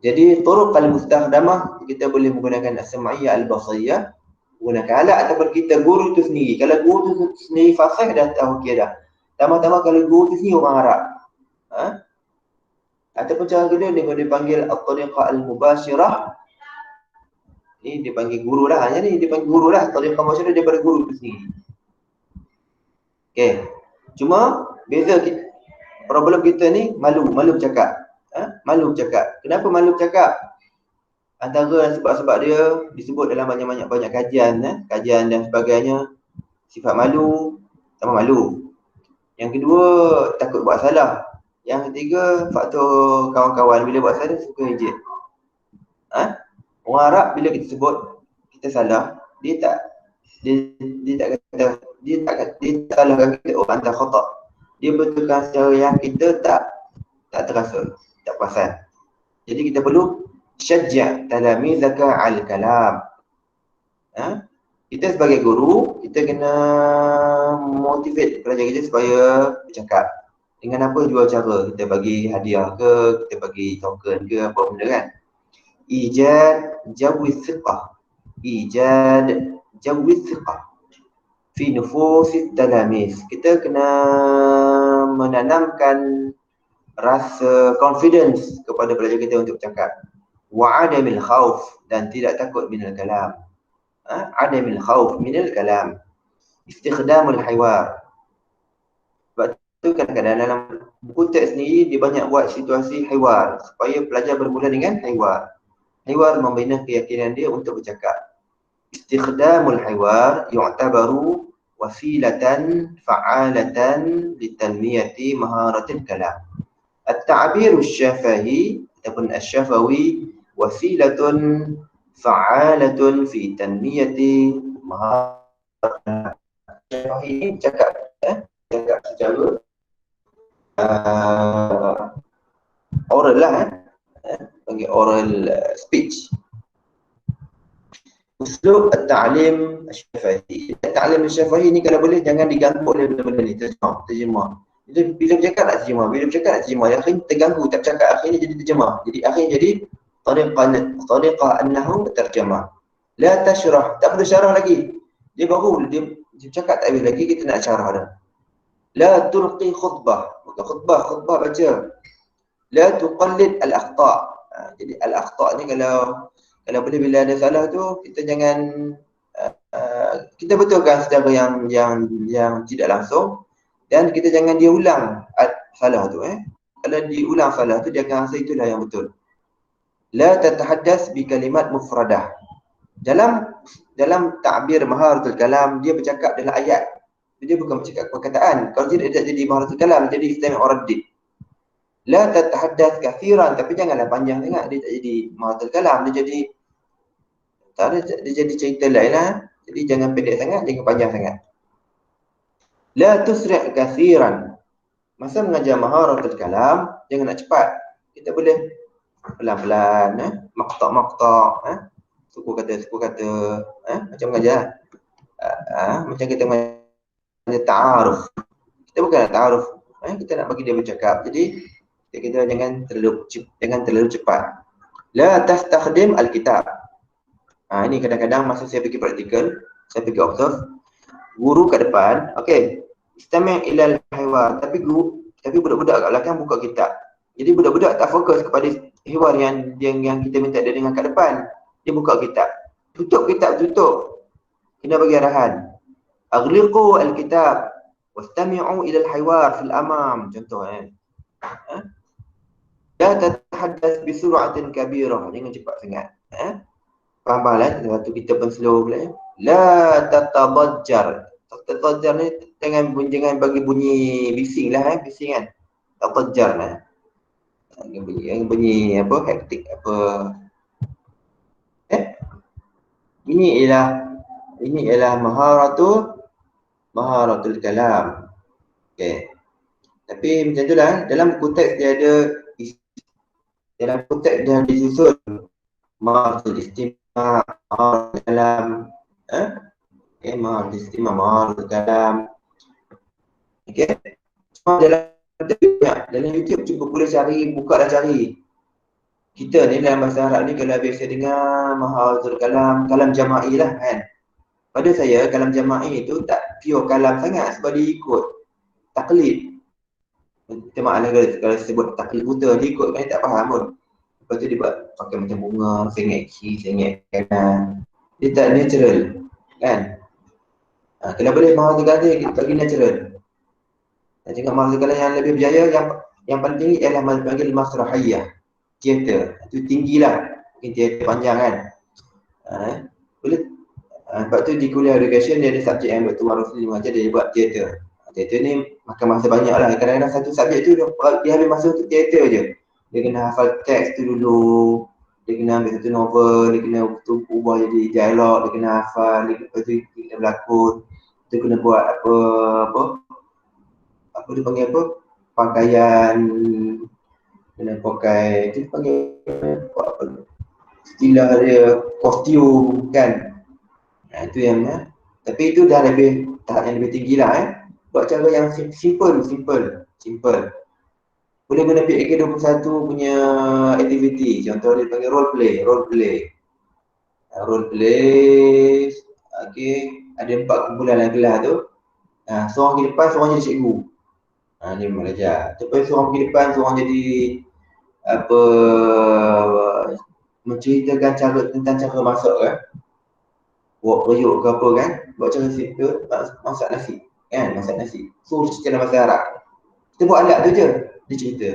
Speaker 1: Jadi turuq al-mustakhdamah, kita boleh menggunakan as-sam'iyah al-basariyah, menggunakan alat ataupun kita guru tu sendiri. Kalau guru tu sendiri fasih dah tahu dah. Tambah-tambah kalau guru tu sendiri orang Arab. Ataupun cara kedua dia dipanggil at-tariqah al-mubashirah. Ni dipanggil guru lah, hanya ni dipanggil guru lah. Tariqah mubashirah daripada guru tu sendiri. Okey. Cuma beza problem kita ni malu bercakap. Malu bercakap. Kenapa malu bercakap? Antara sebab-sebab dia disebut dalam banyak kajian dan sebagainya. Sifat malu sama malu. Yang kedua, takut buat salah. Yang ketiga, faktor kawan-kawan bila buat salah suka ejek. Orang Arab bila kita sebut kita salah, dia tak salahkan kita orang tak khata. Dia betulkan secara yang kita tak terasa, tak perasan. Jadi kita perlu syajja' talamizaka al-kalam. Kita sebagai guru, kita kena motivate pelajar kita supaya bercakap. Dengan apa jua cara, kita bagi hadiah ke, kita bagi token ke, apa benda kan. Ijad jawi thiqah. Ijad jawi thiqah fi nufusit talamiz. Kita kena menanamkan rasa confidence kepada pelajar kita untuk bercakap. Wa adamil khauf, dan tidak takut minal kalam. Adamil khauf minal kalam. Istikhdamul hiwar. Sebab tu kadang-kadang dalam buku teks sendiri dia banyak buat situasi hiwar supaya pelajar bermula dengan hiwar. Hiwar membina keyakinan dia untuk bercakap. Istikhdamul hiwar yu'tabaru wasilatan fa'alatan litanmiyati maharatil kalam. At-ta'bir asy-syafahi ataupun asy-syafawi wasilatun fa'alatun fi tanmiyati maharatil kalam. Ini cakap secara oral lah, panggil oral speech. Uslub at-ta'lim asy-syafahi. At-ta'lim asy-syafahi ni kalau boleh jangan diganggu oleh benda-benda ni. Terjemah. Bila bercakap nak terjemah, bila bercakap nak terjemah, akhirnya terganggu, tak bercakap, akhirnya jadi terjemah. Jadi akhirnya jadi tariqah annahu terjemah. La tasyrah, tak perlu syarah lagi. Dia baru dia bercakap tak habis lagi, kita nak syarah dah. La tulqi khutbah, bukan khutbah baca. La tuqallid al-akhta'. Jadi al-akhta' ni kalau boleh bila ada salah tu kita jangan kita betulkan secara yang tidak langsung, dan kita jangan dia ulang salah tu. Kalau diulang salah tu dia akan rasa itulah yang betul. La tatahaddas bi kalimat mufradah. Dalam ta'bir maharatul kalam, dia bercakap dalam ayat. Dia bukan bercakap perkataan. Kalau tidak jadi maharatul kalam, jadi istami' raddid. La tatahaddas kathiran, tapi janganlah panjang sangat, dia tak jadi maharatul kalam, dia jadi cerita lain lah. Jadi jangan pendek sangat, jangan panjang sangat. La tusri' kathiran. Masa mengajar maharatul kalam, jangan nak cepat. Kita boleh pelan-pelan, maqta', suku kata, macam mengajar. Macam kita mengajar ta'aruf. Kita bukan nak ta'aruf, kita nak bagi dia bercakap. Jadi kita jangan terlalu cepat. La tastakhdim al-kitab. Ini kadang-kadang masa saya pergi praktikal, saya pergi observe, guru kat depan, okey, istami' ilal hiwar, tapi budak-budak kat belakang buka kitab. Jadi budak-budak tak fokus kepada hiwar yang kita minta dia dengar kat depan. Dia buka kitab. Tutup kitab, tutup. Kena bagi arahan. Aghliqu al-kitab wastami'u ilal hiwar fil amam. Contoh La tatahaddas bi sur'atin kabirah. Jangan cepat sangat. Faham-faham waktu kita pun slow pula. La tatadajjar. Tatadajjar ni jangan bagi bunyi bising lah, bising kan. Tatadajjar lah. Yang bunyi apa, hektik apa. Ini ialah maharatul kalam. Okey. Tapi macam itulah, dalam buku teks dia ada, dalam buku teks dia disusun maharatul istima', maharatul kalam, maharatul istima', maharatul kalam. Okey. Semua dalam YouTube cuba boleh cari, buka dan cari. Kita ni dalam bahasa Arab ni kalau biasa dengar maharatul kalam, kalam jama'i lah kan. Pada saya kalam jama'i tu tak pure kalam sangat sebab dia ikut taklid. Kita maklum kalau sebut taklid buta, dia ikut kan, tak faham pun. Lepas tu dia buat pakai macam bunga, sengit kiri, sengit kanan. Dia tak natural kan. Kalau boleh maharatul kalam kita bagi natural. Dan juga maharatul kalam yang lebih berjaya, yang paling tinggi ialah panggil masrahiyah. Teater, itu tinggilah, mungkin teater panjang kan. Boleh. Sebab tu di kuliah education dia ada subjek yang Dr. Warufli mengajar, dia buat teater. Teater ni makan masa banyak lah. Kadang-kadang satu subjek tu dia habis masa untuk teater je. Dia kena hafal teks tu dulu, dia kena ambil satu novel, dia kena ubah jadi dialog, dia kena hafal, lepas tu dia kena berlakon, dia kena buat apa dia panggil apa, pakaian, kena pakai, dia panggil apa, istilah dia kostum kan. Itu yang tapi itu dah lebih tahap yang lebih tinggi lah. Buat cara yang simple. Boleh guna PAK21 punya aktiviti. Contoh dia panggil role play. Okey, ada 4 kumpulan dalam kelas tu. Seorang pergi depan, seorang jadi cikgu. Ni belajar. Lepas seorang pergi depan, seorang jadi apa, menceritakan tentang cara masak kan. Buat periuk ke apa kan. Buat cara simple, masak nasi kan, masak nasi. Suruh cerita dalam bahasa Arab. Kita buat alat tu je, dia cerita.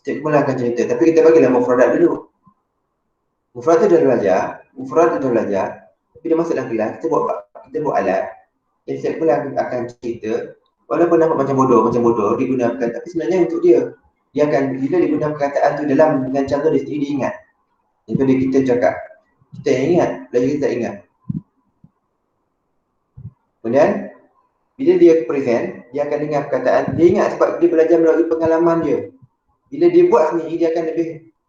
Speaker 1: Setiap kumpulan akan cerita, tapi kita bagilah mufradat dulu. Mufradat tu dah belajar, tapi dia masuk dalam kelas, kita buat alat. Dan setiap kumpulan akan cerita, walaupun nampak macam bodoh, dia gunakan, tapi sebenarnya untuk dia. Dia akan, bila dia guna perkataan tu dengan cara dia sendiri, dia ingat. Daripada kita cakap, kita yang ingat, belajar kita tak ingat. Kemudian, bila dia present, dia akan dengar perkataan, dia ingat sebab dia belajar melalui pengalaman dia. Bila dia buat sendiri, dia akan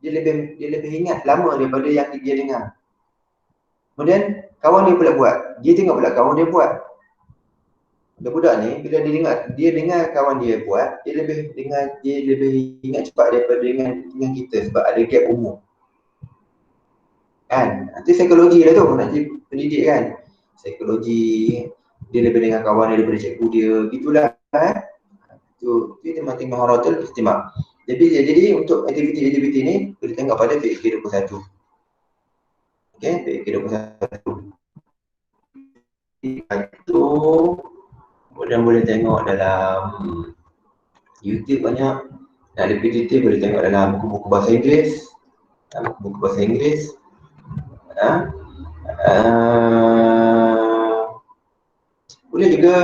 Speaker 1: lebih ingat lama daripada yang dia dengar. Kemudian kawan dia pula buat, dia tengok pula kawan dia buat. Budak-budak ni bila dia dengar kawan dia buat, dia lebih ingat cepat daripada dengan kita sebab ada gap umur. Kan? Itu psikologi lah tu, nak jadi pendidik kan. Psikologi, dia lebih dengar kawan dia daripada cikgu dia, gitulah. Itu memang maharatul istima'. Jadi untuk aktiviti ni boleh tengok pada PAK21. Okey, PAK21. Itu kemudian boleh tengok dalam YouTube banyak. Nak lebih detail boleh tengok dalam buku-buku bahasa Inggeris. Boleh juga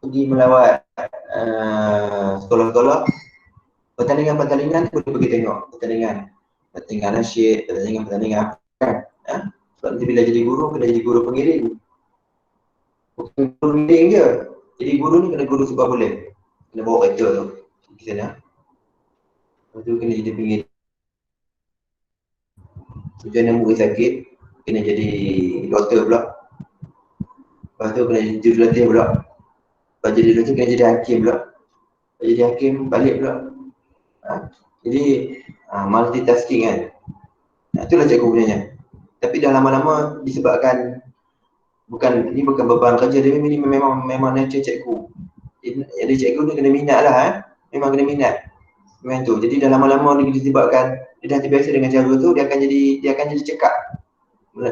Speaker 1: pergi melawat sekolah-sekolah. Pertandingan boleh pergi tengok. Pertandingan nasyid, pertandingan kan. Sebab nanti bila jadi guru, kena jadi guru pengiring. Bukan guru pengiring je. Jadi guru ni kena guru sebab boleh. Kena bawa kereta tu pergi sana. Lepas tu kena jadi pengiring. Tujuan murid sakit, kena jadi doktor pula. Lepas tu kena jadi jurulatih pula. Lepas jadi jurulatih kena jadi hakim pula. Lepas jadi hakim balik pula. Jadi multitasking kan. Itulah cikgu punya. Tapi dah lama-lama disebabkan ini bukan beban kerja dia, ini memang nature cikgu. Jadi cikgu ni kena minat lah. Memang kena minat. Memang tu. Jadi dah lama-lama ni disebabkan dia dah terbiasa dengan cara tu, dia akan jadi cekap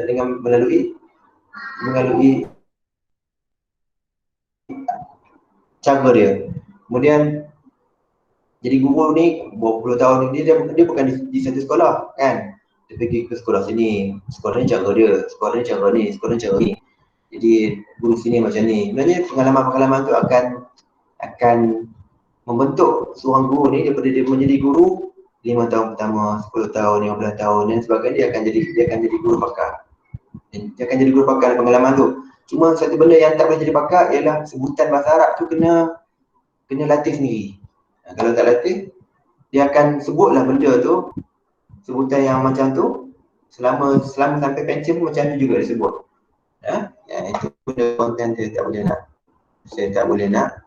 Speaker 1: dengan melalui cara dia. Kemudian jadi guru ni berapa puluh tahun ni dia bukan di satu sekolah kan. Dia pergi ke sekolah sini, sekolah ni cara dia, sekolah ni cara ni, sekolah ni cara ni. Jadi guru sini macam ni. Sebenarnya pengalaman-pengalaman tu akan membentuk seorang guru ni daripada dia menjadi guru 5 tahun pertama, 10 tahun, 15 tahun dan sebagainya, dia akan jadi guru pakar. Dia akan jadi guru pakar dalam pengalaman tu. Cuma satu benda yang tak boleh jadi pakar ialah sebutan bahasa Arab tu kena latih sendiri. Kalau tak latih, dia akan sebutlah benda tu, sebutan yang macam tu selama sampai pension pun macam tu juga disebut. Itu benda konten saya tak boleh nak. Saya tak boleh nak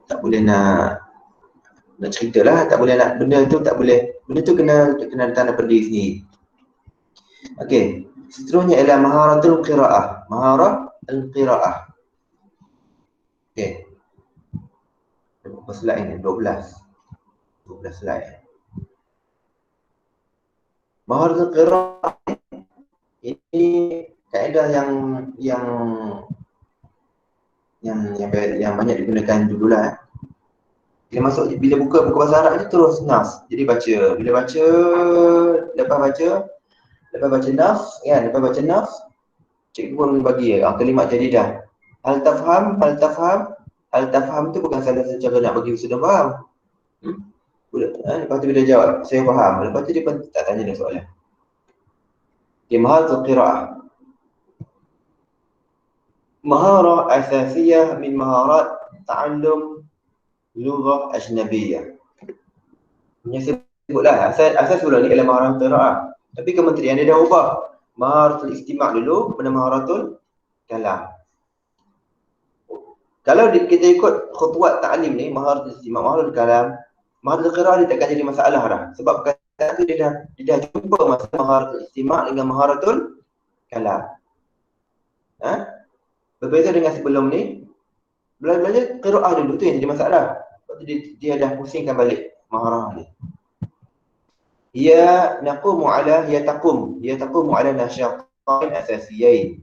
Speaker 1: tak boleh nak cerita lah, tak boleh nak benda tu, tak boleh. Benda tu kena tanda pedik sendiri. Okey, seterusnya ialah maharatul qiraah. Qiraah. Okey. Berapa slide ni? 12 slide. Maharatul qiraah ini kaedah yang banyak digunakan dululah. Bila buka buku bahasa Arab je terus nas. Jadi baca. Bila baca, lepas Lepas baca naf, kan? Lepas baca naf, cikgu pun bagi kalimat jadidah. Hal tafham, hal tafham. Hal tafham tu bukan salah satu cara nak bagi sudah faham. Lepas tu dia jawab, saya faham. Lepas tu dia pun tak tanya dia soalan. Okay, maharatul qira'ah. Maharah asasiyah min maharat ta'allum lughah ajnabiyyah. Yang sebutlah asas dulu ni ialah maharatul qira'ah. Tapi kementerian dia dah ubah. Maharatul istima' dulu pada maharatul kalam. Kalau kita ikut khutuat ta'lim ni, maharatul istima', maharatul kalam, maharatul qira'ah dia takkan jadi masalah dah. Sebab perkataan tu dia dah jumpa masa maharatul istima' dengan maharatul kalam. Berbeza dengan sebelum ni, belajar qira'ah dulu tu yang jadi masalah. Sebab tu dia dah pusingkan balik maharah ni. Ia taqumu ala nasyatain asasiyain.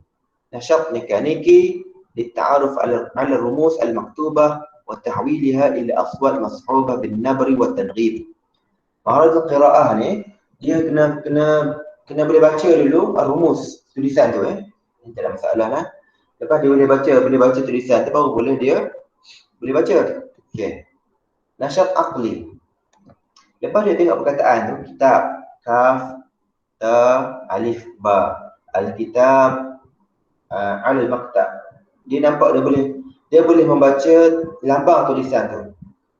Speaker 1: Nasyat mekaniki للتعرف على الرموز المكتوبة وتحويلها إلى أصوات مصحوبة بالنبر والتنغيب. Maharatul qira'ah ni dia kena boleh baca dulu rumus tulisan tu Ini tak ada masalah lah. Lepas dia boleh baca tulisan tu baru boleh baca. Okey. Nasyat aqli. Lepas dia tengok perkataan tu, kitab, kaf, ta, alif, ba, al-kitab, al-maktab. Dia nampak dia boleh membaca lambang tulisan tu.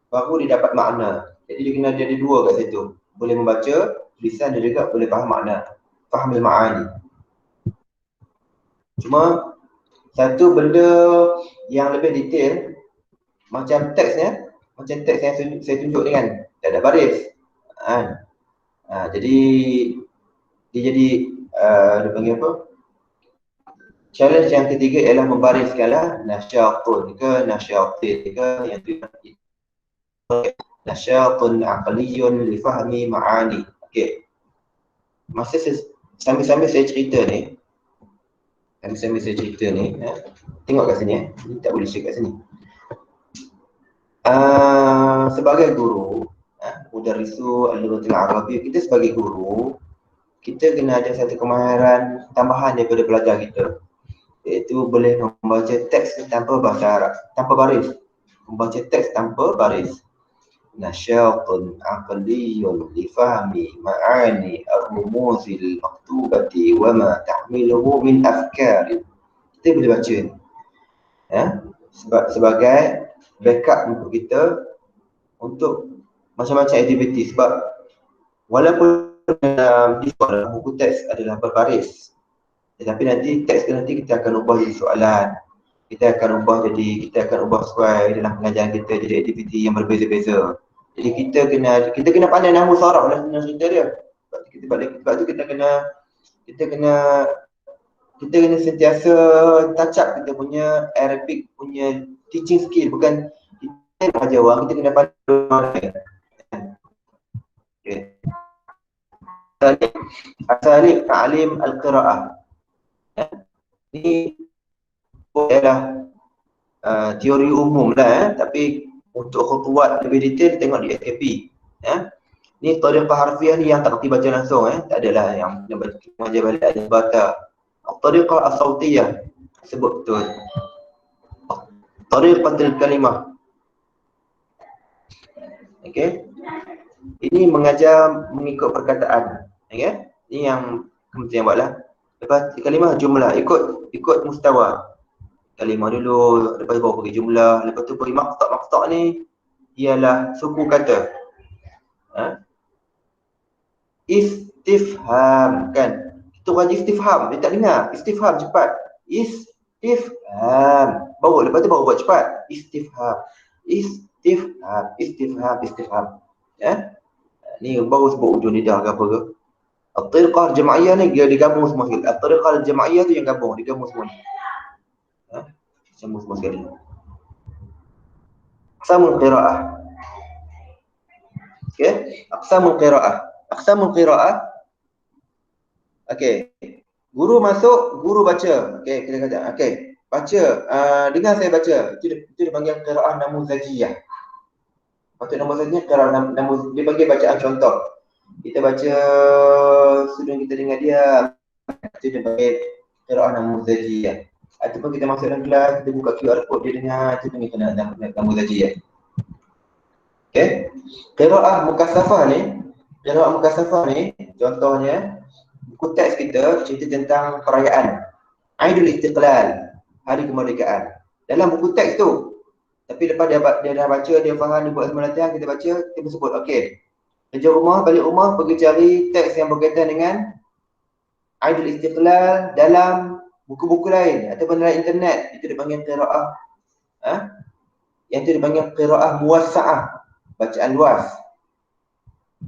Speaker 1: Baru dia dapat makna. Jadi dia kena ada dua kat situ. Boleh membaca tulisan dia juga boleh faham makna. Faham al-ma'ani. Cuma satu benda yang lebih detail macam teks yang saya tunjuk ni kan, tak ada baris. Jadi dia jadi dia panggil apa? Challenge yang ketiga ialah membariskanlah nasyatun ke nasyatin ke yang tu nasyatun aqliyun li fahmi ma'ani. Okey. Masa sambil saya cerita ni, tengok kat sini Ni tak boleh share kat sini. Sebagai guru, mudarrisu al-lughatil arabiyyah, kita sebagai guru, kita kena ada satu kemahiran tambahan daripada pelajar kita. Iaitu boleh membaca teks tanpa bahasa Arab, tanpa baris. Membaca teks tanpa baris. Nasyatun aqliyun li fahmi ma'ani ar-rumuzil maktubati wa ma tahmiluhu min afkar. Kita boleh baca ni. Sebagai backup untuk kita untuk macam-macam aktiviti. Sebab walaupun buku teks adalah berbaris, tetapi nanti teks nanti kita akan ubah jadi soalan. Kita akan ubah sesuai dalam pengajaran kita jadi aktiviti yang berbeza-beza. Jadi kita kena pandai nahwu saraf dalam cerita dia. Sebab tu kita kena sentiasa touch up kita punya Arabic punya teaching skill. Bukan kita belajar orang, kita kena pandai. Okay. Asalib ta'lim al-qira'ah. Ini adalah teori umum lah tapi untuk khutuat lebih detail tengok di FKP. Ni tariqah harfiah ni yang tak kerti baca langsung tak adalah yang mengajar balik alif bata. Tariqah as-sautiyah sebut betul. Tariqatul kalimah. Okey. Ini mengajar mengikut perkataan. Okey. Ini yang kementerian buatlah. Lepas kalimah jumlah ikut mustawa. Kalimah dulu, lepas baru pergi jumlah, lepas tu pergi maqta'. Maqta' ni ialah suku kata. Istifham kan. Itu orang istifham, dia tak dengar. Istifham cepat. Istifham. Lepas tu baru buat cepat. Istifham. Ni baru sebut ujung lidah ke apa ke. At-tariqah al-jama'iyah ni dia digabung semua sekali. At-tariqah al-jama'iyah tu yang gabung, digabung semua ni. Semua sekali. Aqsamul qira'ah. Okey, aqsamul qira'ah. Okey. Guru masuk, guru baca. Okey, kita kata, okey, baca, dengar saya baca. Itu dipanggil qira'ah namuzajiyah. Patut namuzajiyah qira'ah dia panggil bacaan contoh. kita baca sebelum kita dengar dia, itu dia panggil qiraah namuzajiyah. Ataupun kita masuk dalam kelas, kita buka QR code dia dengar, itu panggil namuzajiyah. Okay. Qiraah mukasyafah ni, contohnya buku teks kita cerita tentang perayaan Aidul Istiqlal, Hari Kemerdekaan. Dalam buku teks tu. Tapi lepas dia dah baca, dia faham, dia buat semua latihan, kita baca, kita sebut, okey. Kerja rumah, balik rumah, pergi cari teks yang berkaitan dengan Aidul Istiqlal dalam buku-buku lain ataupun dalam internet. Itu dipanggil qiraah. Yang itu dipanggil qiraah muwassa'ah, bacaan luas.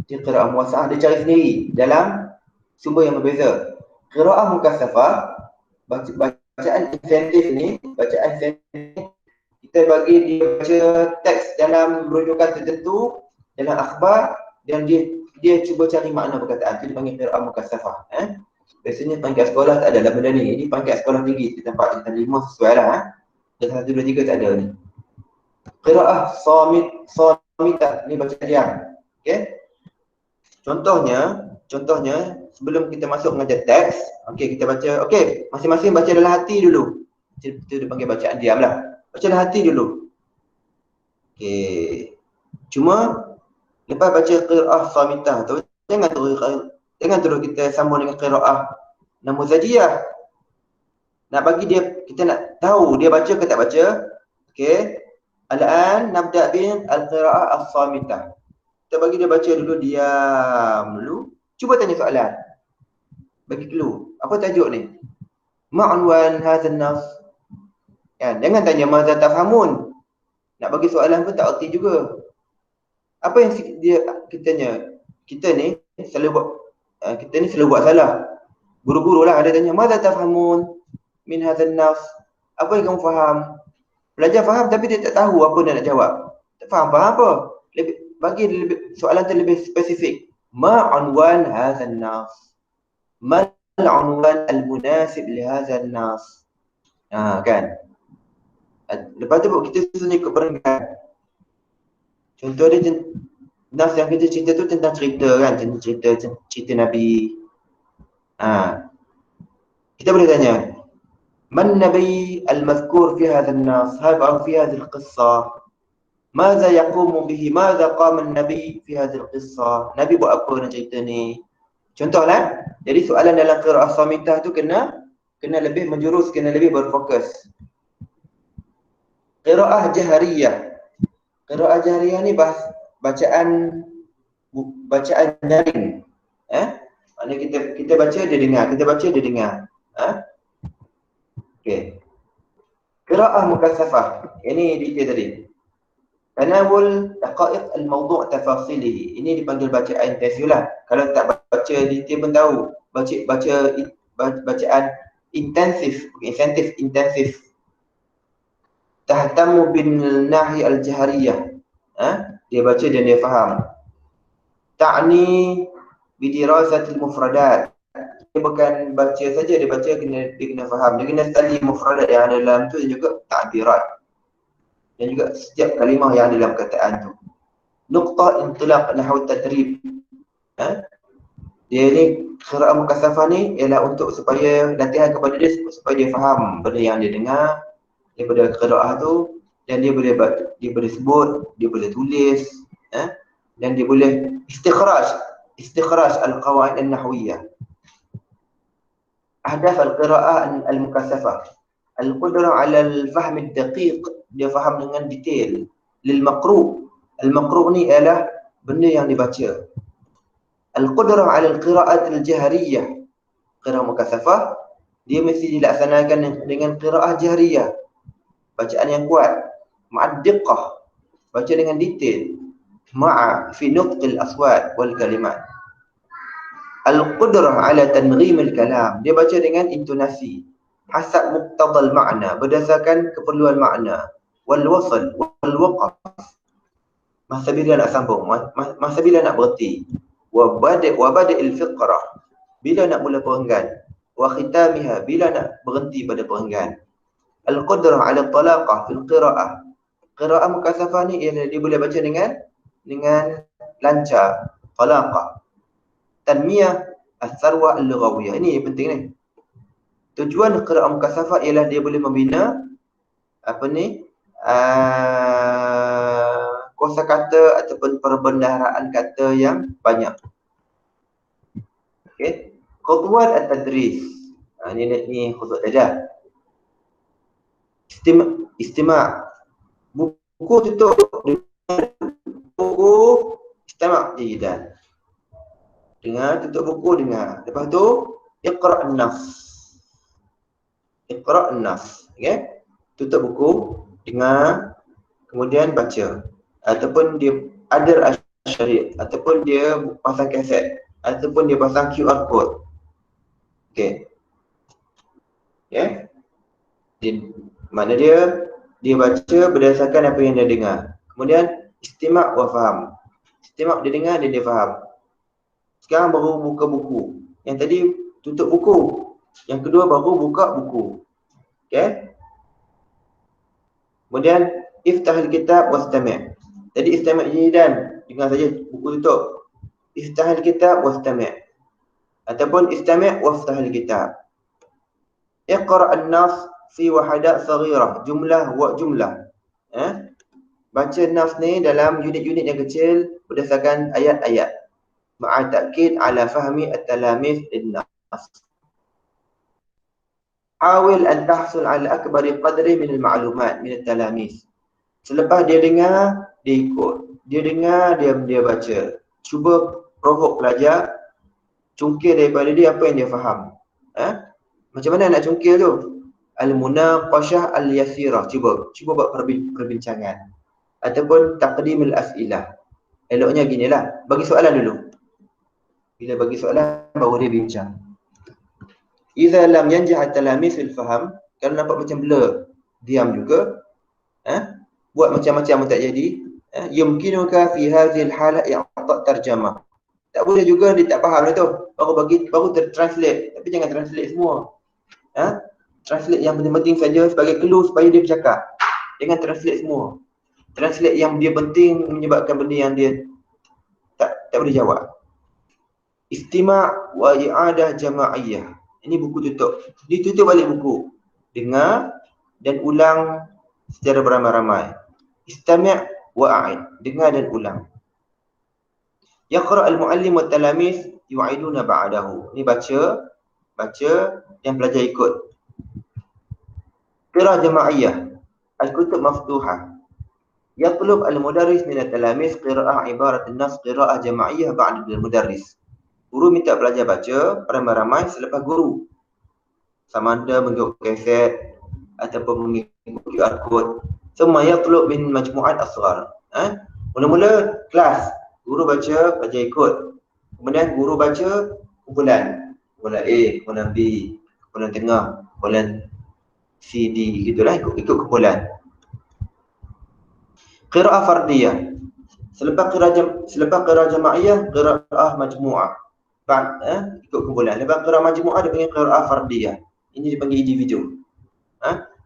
Speaker 1: Dia qiraah muwassa'ah, dia cari sendiri dalam sumber yang berbeza. Qiraah mukasyafah, bacaan insentif ni, kita bagi dia baca teks dalam rujukan tertentu, dalam akhbar, dan dia cuba cari makna perkataan. Itu dipanggil qiraah mukasyafah. Biasanya pangkat sekolah tak ada dalam benda ni. Ini pangkat sekolah tinggi, kita nampak kita 5 sesuai lah. Dan 1, 2, 3 tak ada ni. Qiraah samitah, ni bacaan diam. Okey. Contohnya sebelum kita masuk mengajar teks, okey, kita baca, okey, masing-masing baca dalam hati dulu. Itu dipanggil bacaan diam lah. Baca dalam hati dulu. Okey. Cuma lepas baca qiraah samitah tu, jangan terus kita sambung dengan qiraah namuzajiyah. Nak bagi dia, kita nak tahu dia baca ke tak baca. Okey. Al-an nabda' bil al-qiraah as-samitah. Kita bagi dia baca dulu, diam dulu. Cuba tanya soalan. Bagi clue. Apa tajuk ni? Ma'unwan hadzal nas. Kan? Jangan tanya madza tafhamun. Nak bagi soalan pun tak erti juga. Apa yang kita ni selalu buat salah. Guru-guru lah ada tanya madza tafhamun min hadzal nas. Apa yang kamu faham? Pelajar faham tapi dia tak tahu apa dia nak jawab. Tak faham apa. Bagi soalan tu lebih spesifik. Ma unwan hadzal nas? Ma al-unwan al-munasib li hadzal nas? Kan. Lepas tu kita susun ikut perenggan. Contoh dia nas yang kita cerita tu tentang cerita kan, cerita Nabi. Kita boleh tanya, man nabi al-mazkur fi hadzal nas? Atau fi hadzal qissah? Maza yaqumu bihi? Maza qama an-nabi fi hadzal qissah? Nabi buat apa dalam cerita ni? Contohlah. Jadi soalan dalam qiraah samitah tu kena lebih menjurus, kena lebih berfokus. Qiraah jahriyah. Qiraah jahriyah ni bacaan nyaring. Maknanya kita baca dia dengar, kita baca dia dengar. Okey. Qiraah mukasyafah. Ini detail tadi. Tanawul daqaiq al-mawdu' tafasilihi. Ini dipanggil bacaan intensif lah. Kalau tak baca detail pun tahu. Bacaan intensif. Tahtamu bin nahi al-jahriyah. Dia baca dan dia faham. Ta'ni bidirasatil mufradat. Dia bukan baca saja, dia baca dia kena faham. Dia kena tali mufradat yang ada dalam tu dan juga ta'birat. Dan juga setiap kalimah yang ada dalam perkataan tu. Nuqtah intilaq nahwu tadrib. Dia ni qiraah mukasyafah ni ialah untuk supaya latihan kepada dia supaya dia faham benda yang dia dengar daripada qiraah tu, dan dia boleh sebut, dia boleh tulis, dan dia boleh istikhraj al-qawaid an-nahwiyyah. Ahdaf al-qiraah al-mukasyafah al-qudrah 'ala al-fahm ad-daqiq, dia faham dengan detail. Lil maqru', al-maqru' ni ialah benda yang dibaca. Al-qudrah 'ala al-qira'at al-jahriyah, qiraah mukasyafah dia mesti dilaksanakan dengan qiraah jahriyah, bacaan yang kuat, ma'ad-diqqah, baca dengan detail, ma'a fi nutqil aswat wal kalimat. Al-qudrah 'ala tanghim al-kalam, dia baca dengan intonasi, hasab muqtadal makna, berdasarkan keperluan makna, wal wasl wal waqf, masa bila nak sambung, masa bila nak berhenti, wa bada'il fiqrah, bila nak mula perenggan, wa khitamiha, bila nak berhenti pada perenggan. Al-qudrah 'ala talaqah fil qiraah, qiraah mukasyafah ni ialah dia boleh baca dengan lancar, talaqah. tanmiyah as-sarwah al-lughawiyah. Ini yang penting ni. Tujuan qiraah mukasafah ialah dia boleh membina kosakata ataupun perbendaharaan kata yang banyak. Okey. Khutuwat at-tadris. Ni khutuwat saja. Istima'. Buku tutup. Buku istima' jayidan. Dengar, tutup buku, dengar. Lepas tu iqra' an-nas. Iqra' an-nas. Okey. Tutup buku, dengar, kemudian baca. Ataupun dia ada syariat, ataupun dia pasang kaset, ataupun dia pasang QR code. Okey. Mana dia baca berdasarkan apa yang dia dengar. Kemudian istima' wa faham. Istima' dia dengar dan dia faham. Sekarang baru buka buku. Yang tadi tutup buku. Yang kedua baru buka buku. Okey. Kemudian iftahil kitab wastami'. Tadi istami' jayidan, dengar saja buku tutup. Iftahil kitab wastami'. Ataupun istami' waftahil kitab. Iqra' an-nas fi wahadat saghirah, jumlah wa jumlah. Baca nas ni dalam unit-unit yang kecil berdasarkan ayat-ayat. Ma'a ta'kid ala fahmi at-talamis lin-nas. Hawil an tahsul ala akbari qadri min al-ma'lumat min at-talamis. Selepas dia dengar, dia ikut. Dia dengar, dia baca. Cuba provok pelajar, cungkil daripada dia apa yang dia faham. Macam mana nak cungkil tu? Al-munaqashah al-yasirah. Cuba buat perbincangan. Ataupun taqdimul as'ilah. Eloknya ginilah, bagi soalan dulu. Bila bagi soalan, baru dia bincang. Iza lam yanjah at-talamis fil faham, kalau nampak macam blur, diam juga. Buat macam-macam pun tak jadi. Yumkinuka fi hadhihi al-halah i'ta' tarjamah. Tak boleh juga dia tak faham tu. Baru translate, tapi jangan translate semua. Translate yang penting-penting saja sebagai clue supaya dia bercakap. Jangan translate semua. Translate yang dia penting menyebabkan benda yang dia tak boleh jawab. Istima' wa i'adah jama'iyah. Ini buku tutup. Ditutup balik buku. Dengar dan ulang secara beramai-ramai. Istami' wa a'id. Dengar dan ulang. Yaqra' al-muallim wa talamis yu'iduna ba'dahu. Ini baca dan pelajar ikut. Qira'ah jama'iyah. Al-kutub maftuhah. Yatlub al-mudarris min at-talamis qira'ah ibarat an-nas qira'ah jama'iyah ba'da al-mudarris. Guru minta pelajar baca ramai-ramai selepas guru. Sama ada mengikut kaset ataupun mengikut QR code. Semua yatlub min majmu'at asghar. Mula-mula kelas, guru baca, pelajar ikut. Kemudian guru baca kumpulan. Kumpulan A, kumpulan B, kumpulan tengah, kumpulan C, D, gitulah, ikut kumpulan. Qira'ah fardiyah. Selepas qira'ah jama'iyah, qira'ah majmu'ah. Ikut kumpulan. Lepas qira'ah majmu'ah dia panggil qira'ah fardiyah. Ini dipanggil individu.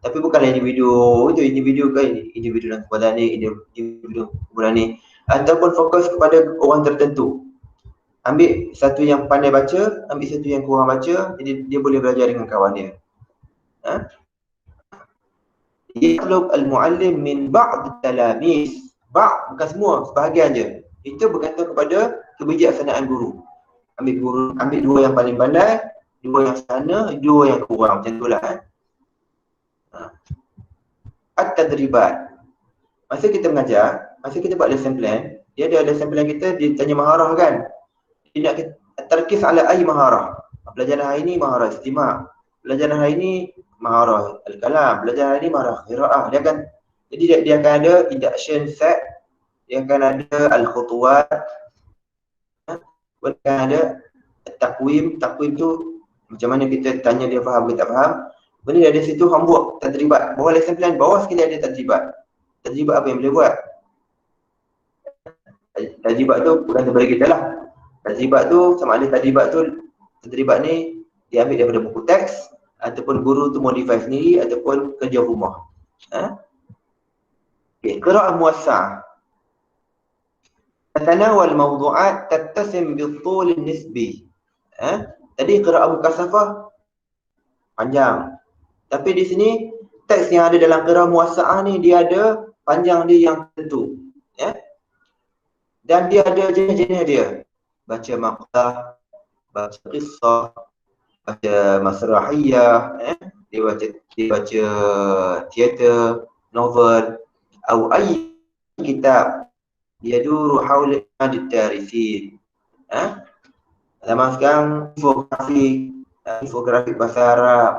Speaker 1: Tapi bukanlah individu itu, individu kan individu dalam kumpulan ni, individu kumpulan ni. Ataupun fokus kepada orang tertentu. Ambil satu yang pandai baca, ambil satu yang kurang baca, jadi dia boleh belajar dengan kawan dia. Yatlub al-muallim min ba'd talamis. Ba'd bukan semua, sebahagian je. Itu bergantung kepada kebijaksanaan guru. Ambil dua yang paling pandai, dua yang sana, dua yang kurang. Macam itulah. At-tadribat. Masa kita mengajar, masa kita buat lesson plan, dia ada lesson plan kita, dia tanya maharah kan. Dia nak terkis ala ai maharah. Pelajaran hari ni maharah istima'. Pelajaran hari ni maharah al-kalam. Pelajaran hari ni maharah qiraah. Dia akan ada induction set. Dia akan ada al-khutuwat. Dia akan ada takwim. Takwim tu macam mana kita tanya dia faham ke tak faham. Benda dia ada situ homework, tadribat. Bawah lesson plan, bawah sekali ada tadribat. Tadribat apa yang boleh buat? Tadribat tu bukan daripada kita lah. Tadribat tu sama ada tadribat ni diambil daripada buku teks ataupun guru tu modify sendiri ataupun kerja rumah. Qira'ah muwassa'ah. tatanawal mawdu'at tattasim bil-tul nisbi. Tadi qira'ah mukassafah panjang. Tapi di sini teks yang ada dalam qira'ah muwassa'ah ni dia ada panjang dia yang tentu. Dan dia ada jenis-jenis dia. Baca maqlah, baca qissah, baca masrahiyah, dia baca teater, novel, atau ay kitab yaduru haula ad-darisin. Zaman sekarang infografik bahasa Arab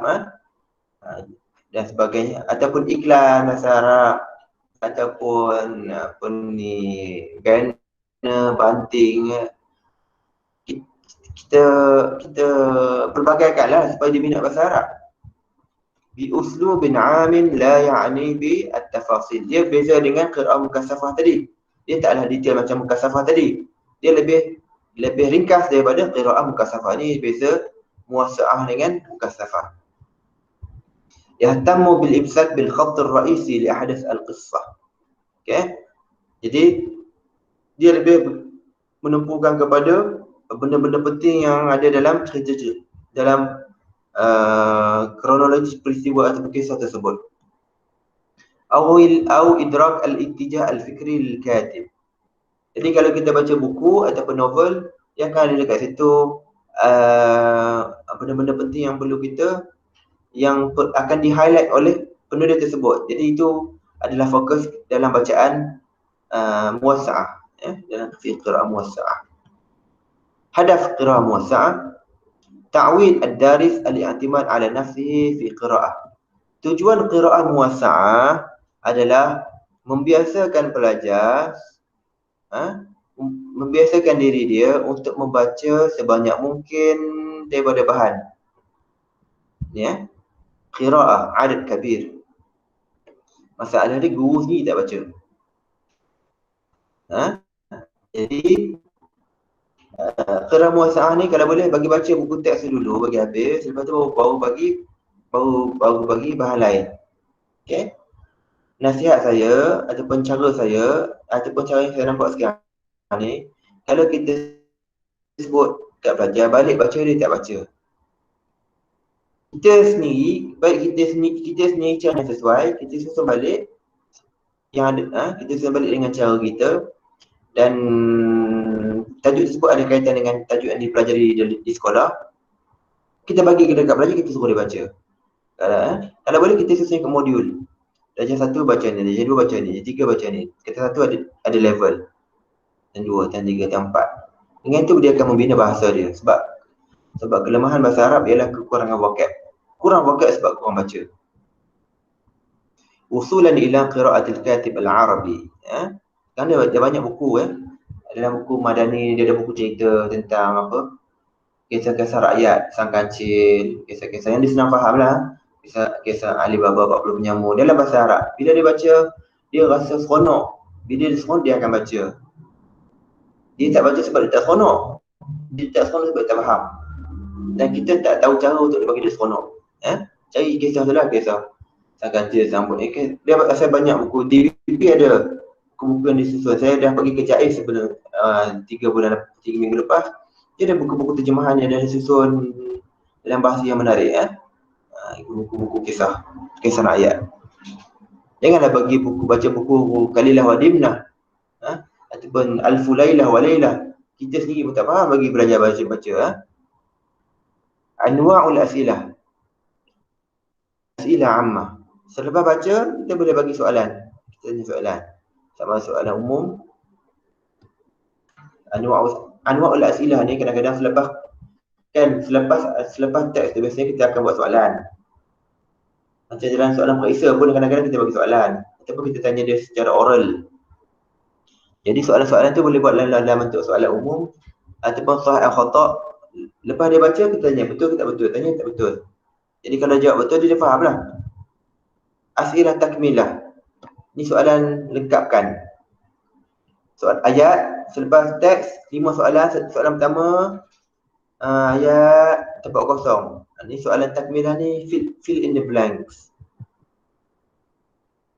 Speaker 1: dan sebagainya, ataupun iklan bahasa Arab, ataupun banner, banting, kita perbagaikanlah supaya dia minat bahasa Arab. Bi uslubin amin la ya'ni bi at-tafasil. Dia beza dengan qira'ah mukassafah tadi. Dia taklah detail macam mukassafah tadi. Dia lebih ringkas daripada qira'ah mukassafah. Ni beza muwassa'ah dengan mukassafah. Yahtammu bil imsak bil khatt ar-ra'isi li ahdath al-qissah. Okey. Jadi dia lebih menumpukan kepada benda-benda penting yang ada dalam cerita, dalam kronologi peristiwa atau kisah tersebut. Au idrak al-ittijah al-fikri al-katib. Jadi kalau kita baca buku ataupun novel, yang akan ada dekat situ benda-benda penting yang perlu kita, yang akan di-highlight oleh penulis tersebut. Jadi itu adalah fokus dalam bacaan muwassa'ah, dalam qira'ah muwassa'ah. Hadaf qira'ah muwassa'ah ta'wid ad-daris al-i'timad ala nafsihi fi qira'ah. Tujuan qira'ah muwassa'ah adalah membiasakan pelajar membiasakan diri dia untuk membaca sebanyak mungkin daripada bahan. Qira'ah adad kabir. Masalah dia guru sendiri tak baca. Jadi qira'ah muwassa'ah ni kalau boleh bagi baca buku teks dulu, bagi habis, lepas tu baru bagi bahan lain. Okey. Nasihat saya ataupun cara saya ataupun cara yang saya nampak sekarang ni, kalau kita sebut kat pelajar balik baca, dia tak baca. Kita sendiri, baik kita sendiri cara yang sesuai, kita susun balik yang ada, kita susun balik dengan cara kita, dan tajuk tersebut ada kaitan dengan tajuk yang dipelajari di sekolah. Kita bagi dekat pelajar, kita suruh dia baca. Kalau boleh kita susun ke modul. Darjah 1 baca ni, darjah 2 baca ni, darjah 3 baca ni. Kata 1 ada level. Dan 2, dan 3, dan 4. Dengan itu dia akan membina bahasa dia. Sebab kelemahan bahasa Arab ialah kekurangan vocab. Kurang vocab sebab kurang baca. Usulan ila qira'atil katib al-arabi. Kan dia banyak buku dalam buku Madani dia ada buku cerita tentang apa? Kisah-kisah rakyat, sang kancil, kisah-kisah yang dia senang faham lah. Kisah Ali Baba 40 penyamun dalam bahasa Arab. Bila dia baca, dia rasa seronok. Bila dia seronok, dia akan baca. Dia tak baca sebab dia tak seronok. Dia tak seronok sebab dia tak faham. Dan kita tak tahu cara untuk dia bagi dia seronok. Cari kisah tu lah, kisah sang kancil, sambut. Dia rasa banyak buku. DVP ada buku-buku yang disusun. Saya dah pergi ke Jais sebelum 3 minggu lepas. Dia ada buku-buku terjemahan yang dah disusun dalam bahasa yang menarik. Buku-buku kisah rakyat. Janganlah bagi baca buku Kalilah wa Dimnah ataupun Alfu Lailah wa Lailah. Kita sendiri pun tak faham bagi belajar baca. Anwa'ul asilah. Asilah ammah. Selepas baca, kita boleh bagi soalan. Kita tanya soalan. Sama soalan umum. Anwa'ul asilah ni kadang-kadang selepas teks tu biasanya kita akan buat soalan. Macam dalam soalan periksa pun kadang-kadang kita bagi soalan ataupun kita tanya dia secara oral. Jadi soalan-soalan tu boleh buat dalam bentuk soalan umum ataupun sahih atau khata. Lepas dia baca, kita tanya betul ke tak betul, tanya tak betul. Jadi kalau jawab betul, dia faham lah. As'ilah takmilah. Ni soalan lengkapkan. Soalan ayat selepas teks 5 soalan. Soalan pertama ayat tempat kosong. Ni soalan takmilah ni fill in the blanks.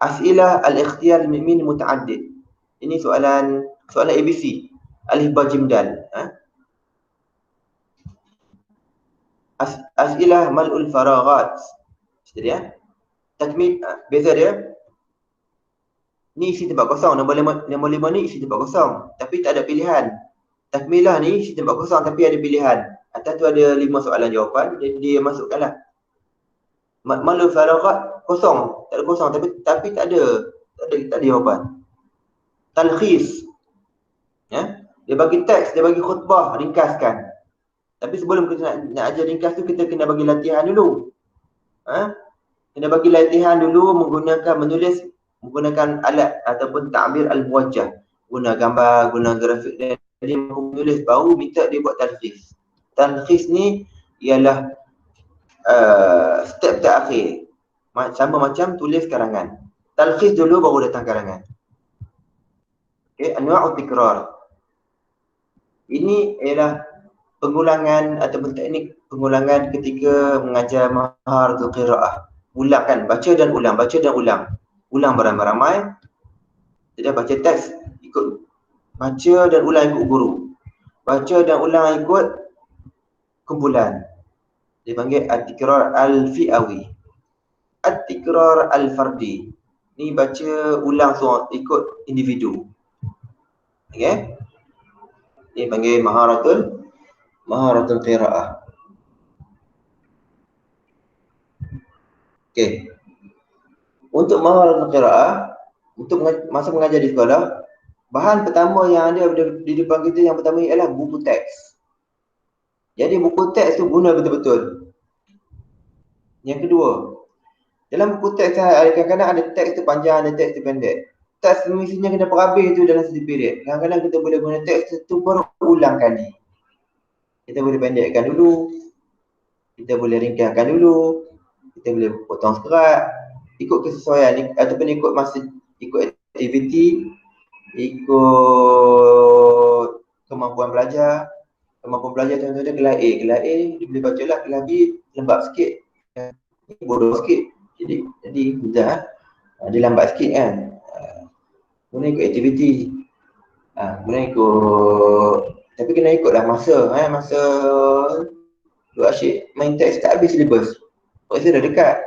Speaker 1: As'ilah al-ikhtiyar min muta'addid. Ini soalan Soalan ABC. Alif ba jim dal. As'ilah mal'ul faraghat. Jadi ya. Takmil, beza dia. Ni isi tempat kosong. Nombor 5 ni isi tempat kosong. Tapi tak ada pilihan. Takmilah ni isi tempat kosong tapi ada pilihan. Atas tu ada 5 soalan jawapan. Jadi dia masukkanlah. Mal'ul faraghat kosong. Tak ada kosong tapi tak ada jawapan. Talkhis. Ya. Dia bagi teks, dia bagi khutbah, ringkaskan. Tapi sebelum kita nak ajar ringkas tu, kita kena bagi latihan dulu. Kena bagi latihan dulu menggunakan alat ataupun ta'bir al-muwajjah. Guna gambar, guna grafik. Jadi menulis baru minta dia buat talkhis. Talkhis ni ialah step terakhir. Sama macam tulis karangan. Talkhis dulu baru datang karangan. Okey, anwa'ut tikrar. Ini ialah pengulangan ataupun teknik pengulangan ketika mengajar maharatul qiraah. Ulangkan, baca dan ulang, baca dan ulang. Ulang beramai-ramai. Jadi baca teks, ikut baca dan ulang ikut guru. Baca dan ulang ikut kumpulan. Dipanggil at-tikrar al-fi'awi. At-tikrar al-fardi. Ni baca ulang semua ikut individu. Okey. Ini panggil maharatul qiraah. Okey. Untuk maharatul qiraah, untuk masa mengajar di sekolah, bahan pertama yang ada di depan kita yang pertama ialah buku teks. Jadi buku teks tu guna betul-betul. Yang kedua, dalam buku teks kadang-kadang ada teks tu panjang, ada teks tu pendek. Teks mestinya kena perhabis tu dalam satu period. Kadang-kadang kita boleh guna teks tu berulang kali. Kita boleh pendekkan dulu. Kita boleh ringkaskan dulu. Kita boleh potong sekerat. Ikut kesesuaian ataupun ikut masa, ikut aktiviti, ikut kemampuan belajar. Kemampuan belajar contohnya kelas A. Kelas A dia boleh baca lah, kelas B lembab sikit. Bodoh sikit. Jadi mudah. Dia lambat sikit kan. Kemudian ikut aktiviti. Kemudian tapi kena ikutlah masa. Masa duk asyik main teks tak habis syllabus. Paksa dah dekat.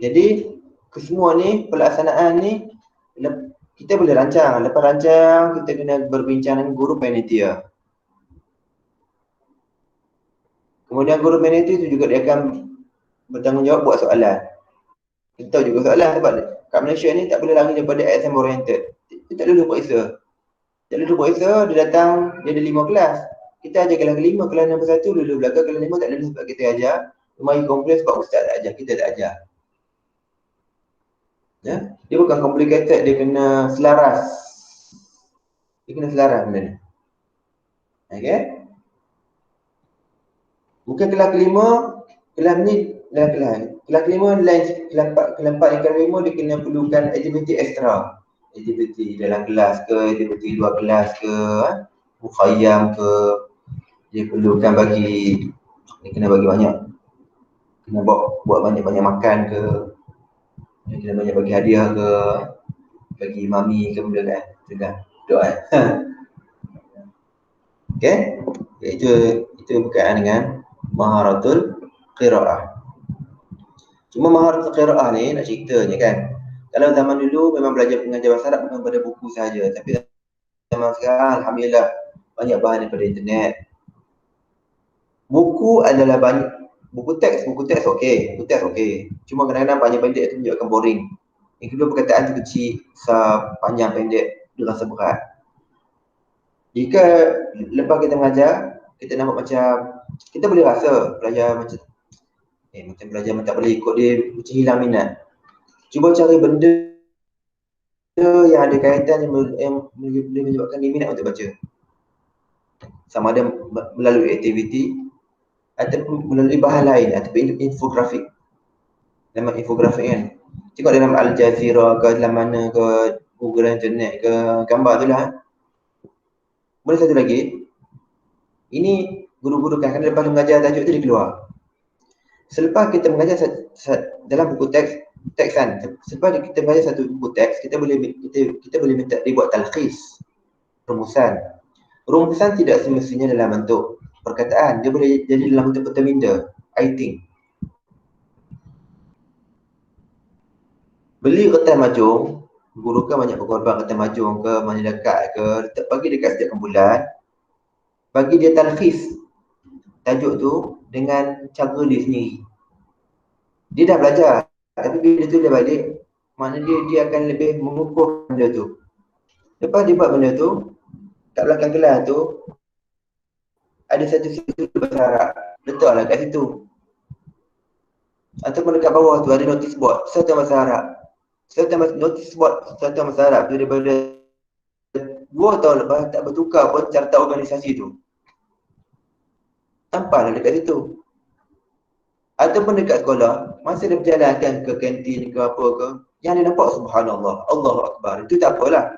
Speaker 1: Jadi kesemua ni, pelaksanaan ni kita boleh rancang. Lepas rancang kita kena berbincang dengan guru panitia. Kemudian guru panitia tu juga dia akan bertanggungjawab buat soalan. Kita tahu juga soalan sebab kat Malaysia ni tak boleh lari daripada exam oriented. Dia tak dulu periksa. Dia datang, dia ada 5 kelas. Kita ajar kelas ke-5, kelas nombor 1 dulu belakang, kelas 5 tak ada sebab kita ajar. Mari komplain sebab ustaz tak ajar, kita tak ajar. Ya? Dia bukan complicated, dia kena selaras. Dia kena selaras benda ni. Okey? Bukan kelas ke-5, kelas ni dah kelas. Kelas ke-5 lain, kelas 4 dan kelas 5 dia kena perlukan aktiviti ekstra. Aktiviti dalam kelas ke, aktiviti luar kelas ke, mukhayyam ke. Dia perlukan dia kena bagi banyak. Kena buat banyak-banyak makan ke. Dia kena banyak bagi hadiah ke. Bagi mami ke benda kan. Itu kan. Doa. Okey. Itu berkaitan dengan maharatul qiraah. Cuma maharatul qiraah ni nak ceritanya kan. Kalau zaman dulu memang belajar mengajar bahasa Arab bukan pada buku sahaja. Tapi zaman sekarang alhamdulillah banyak bahan daripada internet. Buku adalah banyak. Buku teks okey. Buku teks okey. Cuma kadang-kadang banyak pendek tu menjadikan boring. Yang kedua perkataan tu kecil, panjang pendek, dia rasa berat. Jika lepas kita mengajar, kita nampak macam kita boleh rasa belajar macam belajar tak boleh ikut dia, macam hilang minat. Cuba cari benda yang ada kaitan yang boleh menyebabkan dia minat untuk baca. Sama ada melalui aktiviti ataupun melalui bahan lain ataupun infografik. Dalam infografik kan. Tengok dalam Al Jazeera ke dalam mana ke Google Internet ke gambar tu lah. Boleh satu lagi. Ini guru-guru kadang-kadang lepas mengajar tajuk tu dia keluar. Selepas kita mengajar dalam buku teks, teks kan. Sebab kita baca satu buku teks, kita boleh minta dia buat talkhis, rumusan. Rumusan tidak semestinya dalam bentuk perkataan, dia boleh jadi dalam bentuk pertaminda, I think. Beli kertas majung, guru kan banyak berkorban kertas majung ke, mana dekat ke, bagi dekat setiap bulan, bagi dia talkhis tajuk tu dengan cara dia sendiri. Dia dah belajar, tapi bila tu dia balik, maknanya dia akan lebih mengukuh benda tu. Lepas dia buat benda tu, kat belakang kelas tu ada satu situ bahasa Arab, letaklah kat situ. Ataupun dekat bawah tu ada notice board serta bahasa Arab. Serta notice board serta bahasa Arab tu daripada 2 tahun lepas tak bertukar pun carta organisasi tu. Tampaklah dekat situ. Ataupun dekat sekolah, masa dia berjalan kan ke kantin ke apa ke, yang dia nampak subhanallah, Allahu Akbar, itu tak apalah.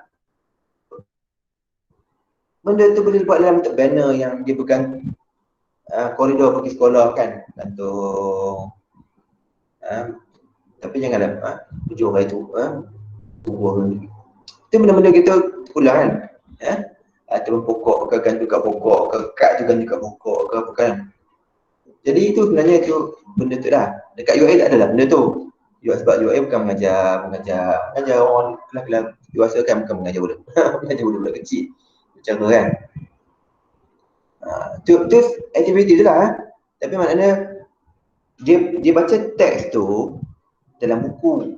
Speaker 1: Benda tu boleh buat dalam bentuk banner yang dia bukan koridor pergi sekolah kan, gantung. Tapi janganlah hujung hari tu, tunggu. Itu benda-benda kita ulang kan. Ataupun pokok ke, gantung kat pokok ke, kad tu gantung kat pokok ke apa kan. Jadi itu sebenarnya itu benda tu dah. Dekat UAE tak adalah benda tu. Sebab UAE bukan mengajar orang kelas-kelas dewasa kan, bukan mengajar budak. Mengajar budak kecil. Cara kan. Tu aktiviti tu lah. Tapi maknanya dia baca teks tu dalam buku.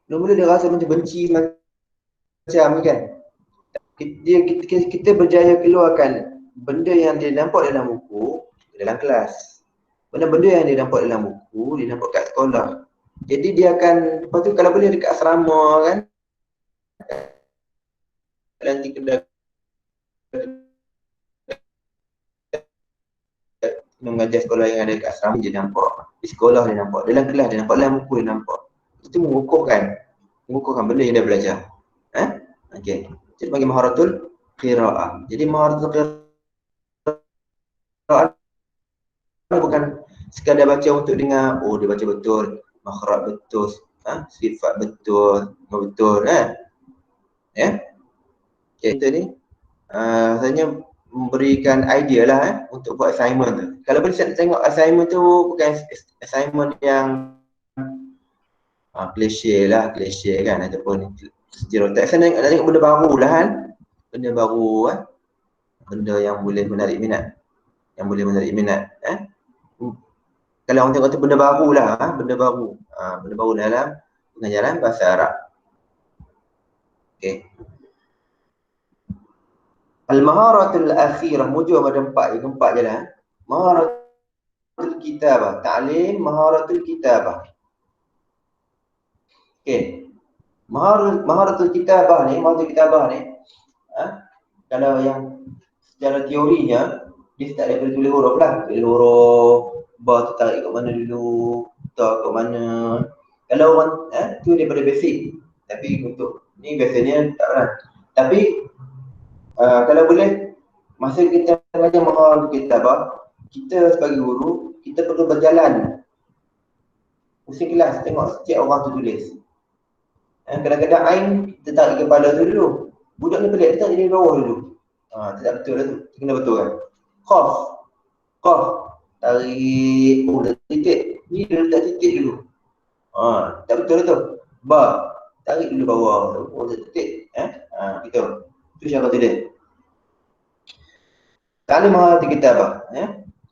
Speaker 1: Mula-mula dia rasa macam benci macam ni kan. Kita berjaya keluarkan benda yang dia nampak dalam buku dalam kelas. Benda-benda yang dia nampak dalam buku, dia nampak kat sekolah. Jadi dia akan, lepas tu kalau boleh dekat asrama kan, nanti kena mengajar sekolah yang ada kat asrama, dia nampak. Di sekolah dia nampak, dalam kelas dia nampak, dalam buku dia nampak. Itu mengukuhkan benda yang dia belajar. Okey. Jadi panggil maharatul qiraah. Jadi maharatul qiraah bukan sekadar baca untuk dengar, oh dia baca betul, makhraj betul, sifat betul, ya. Kita ni rasanya memberikan idea lah untuk buat assignment tu. Kalau boleh saya tengok assignment tu bukan assignment yang klise kan, ataupun stereotip. Saya nak tengok benda baru lah kan, benda baru benda yang boleh menarik minat, Kalau orang tengok tu benda baru lah, benda baru dalam pengajaran bahasa Arab. Okey. Al-maharatul akhirah, mujur ada 4 je lah. Maharatul kitabah, ta'lim maharatul kitabah. Okey. Maharatul kitabah ni, kalau yang secara teorinya dia start daripada tulis huruf lah. Tulis huruf, ba tu tarik kat mana dulu, ta kat mana. Kalau orang tu daripada basic. Tapi untuk ni biasanya tak pernah. Tapi kalau boleh, masa kita belajar maharatul kitabah, kita sebagai guru, kita perlu berjalan pusing kelas, tengok setiap orang tu tulis. Kadang-kadang ain kita tarik kepala tu dulu. Budak ni pelik, dia tak jadi bawah dulu. Tak betul lah tu. Kena betul kan. Qaf. Tarik, letak titik. Ni dia letak titik dulu. Tak betul lah tu. Ba. Tarik dulu bawah tu. Letak titik. Gitu. Itu cara tulis. Ta'lim maharatul kitabah.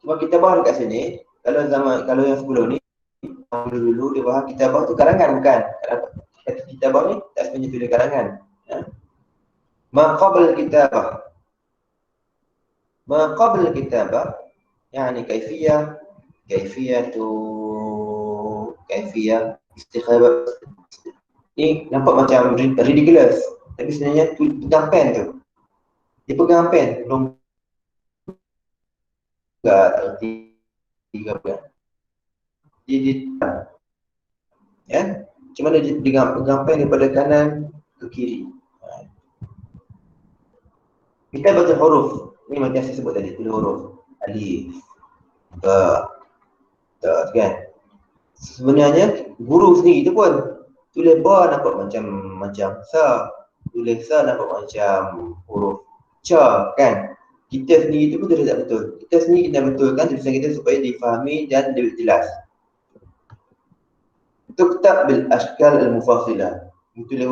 Speaker 1: Sebab kitabah dekat sini, kalau yang sebelum ni, dulu dia faham kitabah tu karangan bukan. Kata kitabah ni tak sebenarnya tulis karangan. Ma qabla kitabah yani kaifiyah istikhabah. Ni nampak macam ridiculous, tapi sebenarnya pegang pen tu. Dia pegang pen, belum tak erti apa. Ya, macam mana dia pegang pen daripada kanan ke kiri. Kita baca huruf. Ni macam saya sebut tadi, tulis huruf. Alif, ta kan. sebenarnya guru sendiri tu pun tulis ba nampak macam sa, tulis sa nampak macam huruf ca kan. Kita sendiri tu pun tulis tak betul. Kita sendiri kena betulkan tulisan kita supaya difahami dan jelas. Tuktab bil ashkal al-mufassilah. Tulis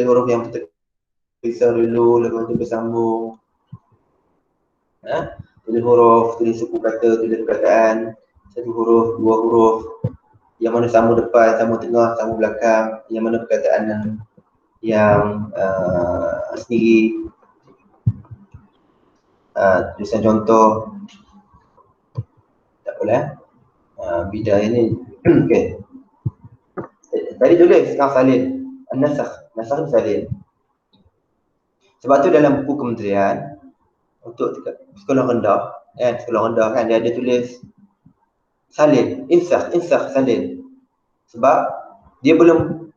Speaker 1: huruf yang terpisah dulu, lepas tu bersambung. Tulis huruf, tulis suku kata, tulis perkataan, satu huruf, dua huruf, yang mana sambung depan, sambung tengah, sambung belakang, yang mana perkataan yang sendiri, tulisan contoh. Tak apalah. Bidayah ni okey. Tadi tulis sekarang salin. Nasakh ni salin. Sebab tu dalam buku kementerian untuk sekolah rendah kan dia ada tulis salin, insakh salin. Sebab dia belum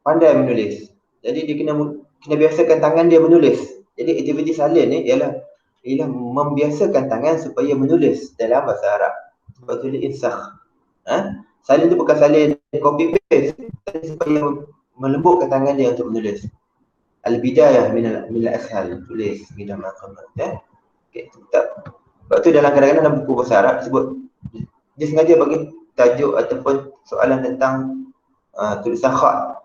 Speaker 1: pandai menulis. Jadi dia kena biasakan tangan dia menulis. Jadi aktiviti salin ni ialah membiasakan tangan supaya menulis dalam bahasa Arab. Sebab tulis insakh. Salin tu bukan salin copy paste, tapi supaya melembutkan tangan dia untuk menulis. Al-bidayah min al-ashal, tulis bidang maqamat. Okey, tetap. Sebab tu kadang-kadang dalam buku bahasa Arab disebut, dia sengaja bagi tajuk ataupun soalan tentang tulisan khat.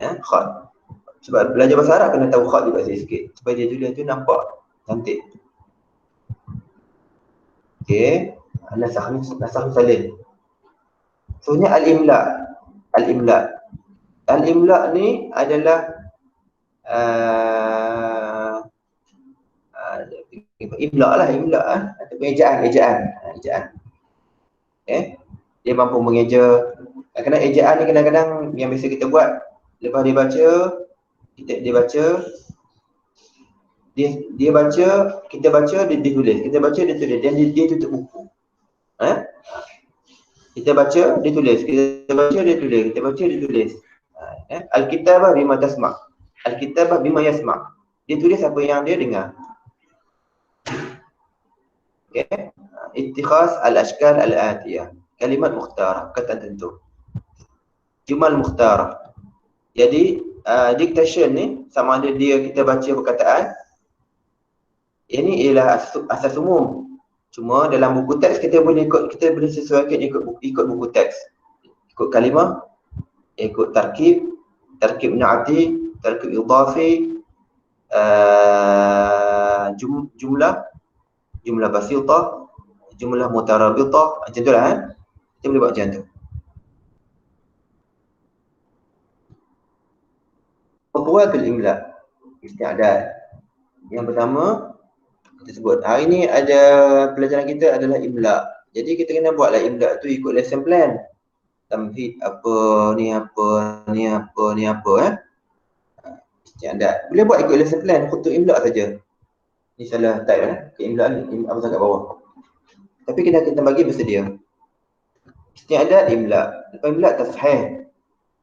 Speaker 1: Khat. Sebab belajar bahasa Arab kena tahu khat juga sikit supaya dia tulis tu nampak cantik. Okey, nasakh salin. Sebenarnya al-imla ni adalah imla ataupun ejaan. Dia mampu mengeja. Kadang-kadang ejaan ni kadang-kadang yang biasa kita buat, lepas dia baca, dia baca, kita baca, dia tulis, kita baca, dia tulis, dan dia tutup buku. Kita baca, dia tulis, kita baca, dia tulis, kita baca, dia tulis. Al-kitabah bima tasma', al-kitabah bima yasma'. Dia tulis apa yang dia dengar. Okey. Ittikhaz al-ashkal al-atiyah. Kalimat mukhtarah, kata tentu. Jumal mukhtarah. Jadi dictation ni sama ada kita baca perkataan. Ini ialah asas umum. Cuma dalam buku teks kita boleh sesuaikan ikut buku teks. Ikut kalimah, ikut tarkib na'ati, tarkib idafi, jumlah basitah, jumlah mutarabitah, macam tu lah. Kita boleh buat macam tu. Khutuwatul imla, isti'adad. Yang pertama kita sebut, hari ni ada pelajaran kita adalah imla. Jadi kita kena buatlah imla tu ikut lesson plan. Tamhid apa, ni apa. Isti'adad. Boleh buat ikut lesson plan, khutut imla saja. Ni salah type ke imla ni, apa kat bawah. Tapi kita bagi bersedia. Isti'adad imla. Lepas imla tashih.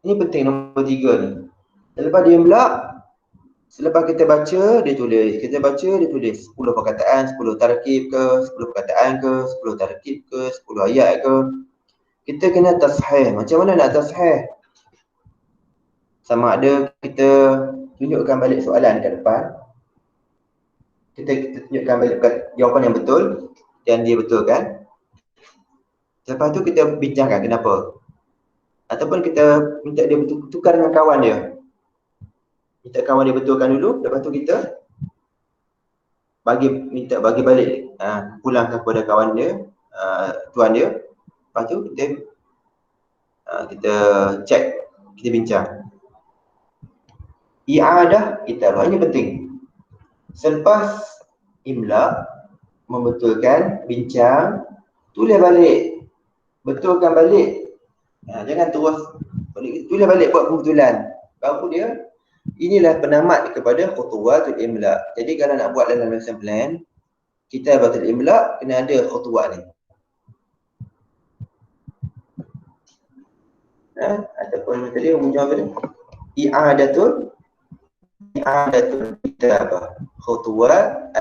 Speaker 1: Ini penting nombor 3 ni. Selepas dia imla, selepas kita baca, dia tulis. Kita baca, dia tulis. 10 perkataan, 10 tarkib ke, 10 perkataan ke, 10 tarkib ke, 10 ayat ke. Kita kena tashih. Macam mana nak tashih? Sama ada kita tunjukkan balik soalan dekat depan. Kita tunjukkan balik jawapan yang betul dan dia betulkan. Lepas tu kita bincangkan kenapa. Ataupun kita minta dia tukar dengan kawan dia. Minta kawan dia betulkan dulu, lepas tu kita minta bagi balik, pulangkan kepada kawan dia, tuan dia. Lepas tu kita cek, kita bincang. I'adah kitabah, ini penting. Selepas imla, membetulkan, bincang, tulis balik, betulkan balik. Jangan terus tulis balik buat pembetulan. Baru dia, inilah penamat kepada khutuwatul imla. Jadi kalau nak buat dalam lesson plan, kitabatul imla kena ada khutuwat ni. Ataupun tadi rumusnya apa ni? I'adatul kitabah, khutuwat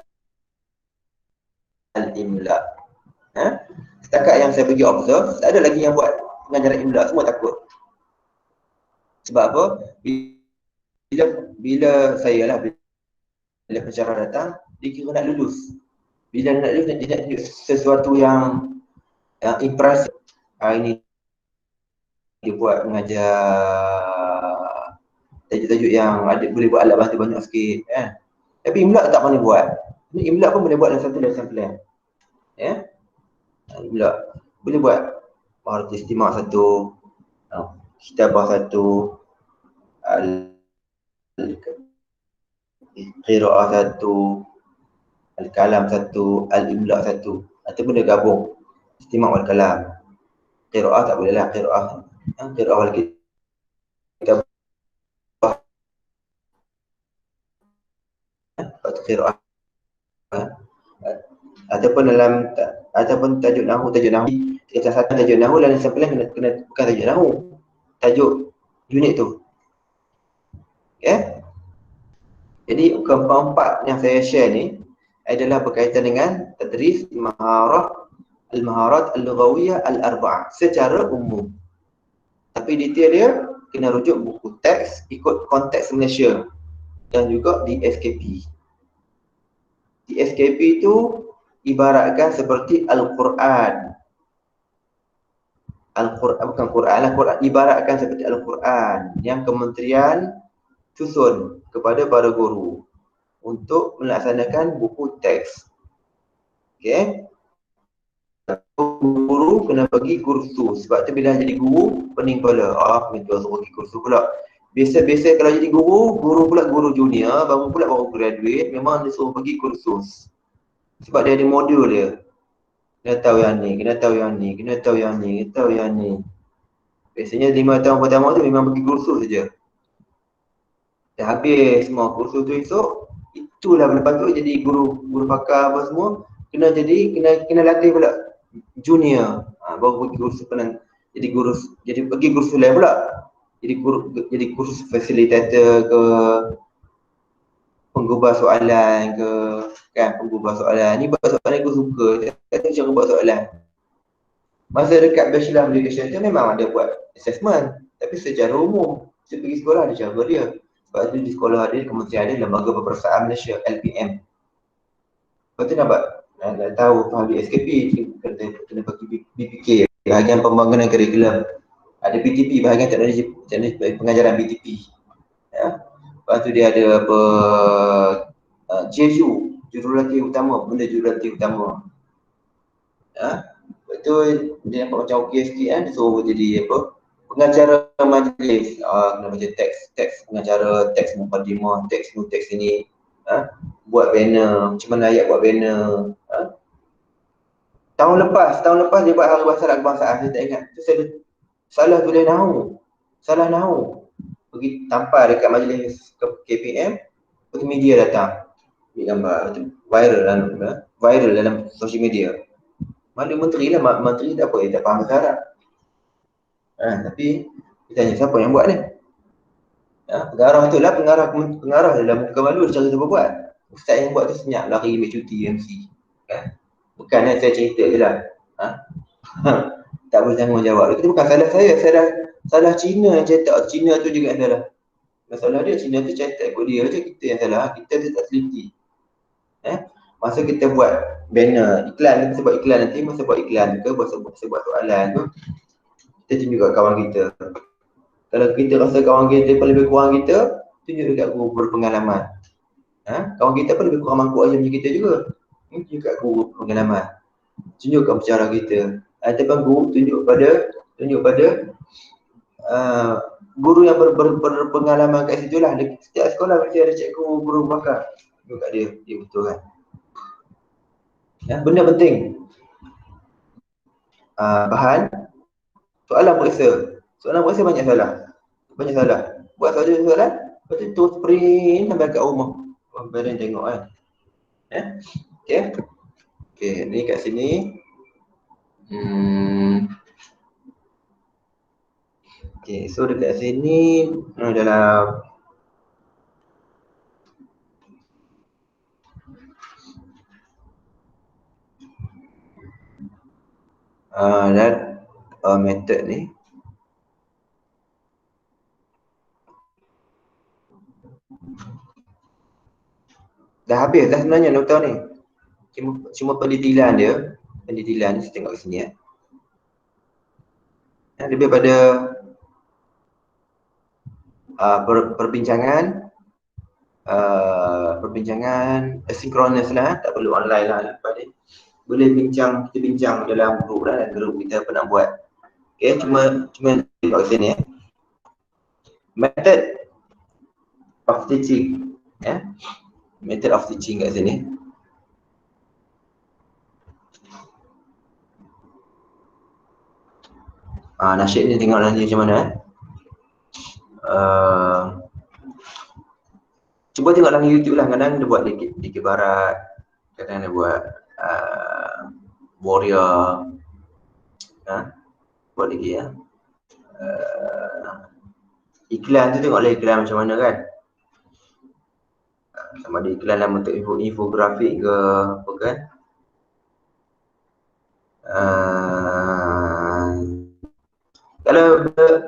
Speaker 1: al-imla. Setakat yang saya bagi observe, tak ada lagi yang buat pengajaran imla semua takut. Sebab apa? Bila saya lah, bila pensyarah datang, dia kira nak lulus. Bila nak lulus, dia nak tunjuk sesuatu yang impresif. Ini dia buat mengajar tajuk-tajuk yang boleh buat alat bantu banyak sikit kan. Tapi imla tak pandai buat. Ini imla pun boleh buat dalam satu lesson plan. Ya. Imla boleh buat maharut istimak satu, kitabah satu, qiraah satu, al-kalam satu, al-imla satu. Ataupun dia gabung istimak wal kalam. Qiraah tak boleh lah, qiraah wal kitabah. Atau qiraah ataupun tajuk nahwu kita satu tajuk nahwu dan sampai kena bukan tajuk nahwu, tajuk unit tu. Okay? Jadi keempat yang saya share ni adalah berkaitan dengan tadris al-maharat al-lughawiyah al-arba'ah secara umum. Tapi detail dia kena rujuk buku teks ikut konteks Malaysia dan juga di SKP. Di SKP itu ibaratkan seperti Al-Quran. Al-Quran bukan Quran lah, Quran ibaratkan seperti Al-Quran yang kementerian susun kepada para guru untuk melaksanakan buku teks. Okey. Guru kena pergi kursus. Sebab tu bila jadi guru, pening kepala. Mentua suruh pergi kursus pula. Biasa-biasa kalau jadi guru pula guru junior, baru graduate, memang dia suruh pergi kursus. Sebab dia ada modul dia. Kena tahu yang ni, kena tahu yang ni, kena tahu yang ni, kena tahu yang ni. Biasanya 5 tahun pertama tu memang pergi kursus saja. Dah habis semua kursus tu esok, itulah lepas tu jadi guru pakar apa semua, kena latih pula junior. Baru pergi kursus jadi pergi kursus lain pula. Jadi kursus fasilitator ke, penggubah soalan ke, kan, penggubah soalan. Ni buat soalan aku suka. Kata cara buat soalan. Masa dekat bachelor application tu memang ada buat assessment. Tapi secara umum, saya pergi sekolah ada cara dia. Sebab tu di sekolah ada, kementerian ada Lembaga Pepersaan Malaysia, LPM. Lepas tu nak tahu faham di SKP, kena bagi BPK, bahagian pembangunan kurikulum. Ada BTP, bahagian teknologi pengajaran BTP. Ya. Lepas tu dia ada apa, JU, jurulatih utama, benda jurulatih utama. Ya. Lepas tu dia nampak macam okey sikit kan, dia suruh jadi apa, pengacara majlis. Kena baca teks pengacara, teks mukadimah, teks ini. Buat banner, macam mana ayat buat banner. Tahun lepas dia buat hari bahasa dan kebangsaan, saya tak ingat. Tu saya salah tulis nahwu. Salah nahwu. Pergi tampar dekat majlis KPM, pergi media datang. Ambil gambar, viral dalam social media. Mana menteri lah, menteri tak apa, dia tak faham bahasa Arab. Tapi kita tanya siapa yang buat ni? Pengarah tu lah, pengarah dalam muka malu dia cara siapa buat. Ustaz yang buat tu senyap lari ambil cuti MC. Bukan saya cerita je lah. Tak boleh tanggungjawab. Itu bukan salah saya, salah Cina yang cetak. Cina tu juga yang salah. Masalah dia, Cina tu cetak ikut dia je, kita yang salah. Kita tu tak teliti. Masa kita buat banner, iklan, kita buat iklan nanti, masa buat iklan ke, masa buat soalan tu, kita tunjuk kat kawan kita. Kalau kita rasa kawan kita pun lebih kurang kita, tunjuk dekat guru berpengalaman. Kawan kita pun lebih kurang mangkuk aja macam kita juga. Tunjuk kat guru berpengalaman. Tunjukkan cara kita. Ataupun guru tunjuk pada guru yang berpengalaman kat situ lah. Setiap sekolah mesti ada cikgu guru bakar. Tunjuk kat dia betul kan. Benda penting. Bahan soalan periksa banyak salah. Buat soalan, lepas tu terus print sampai kat rumah. Parent tengok kan. Okey, ni kat sini. Okey, so dekat sini dalam dan method ni dah habis dah sebenarnya nota ni. Cuma pendetilan dia, pendetilan saya tengok kat sini ya. Lebih pada perbincangan asynchronous lah, tak perlu online lah lepas ni. Boleh kita bincang dalam grup lah, dan grup kita apa nak buat. Okay, cuma tengok kat sini ya. Method of teaching ya. Method of teaching kat sini. Nasyid ni tengok nanti macam mana cuba tengok dalam YouTube lah, kadang dia buat dikit barat, kadang dia buat warrior buat lagi ya. Iklan tu tengoklah iklan macam mana kan, sama ada iklan dalam bentuk infografik ke apa kan. Kalau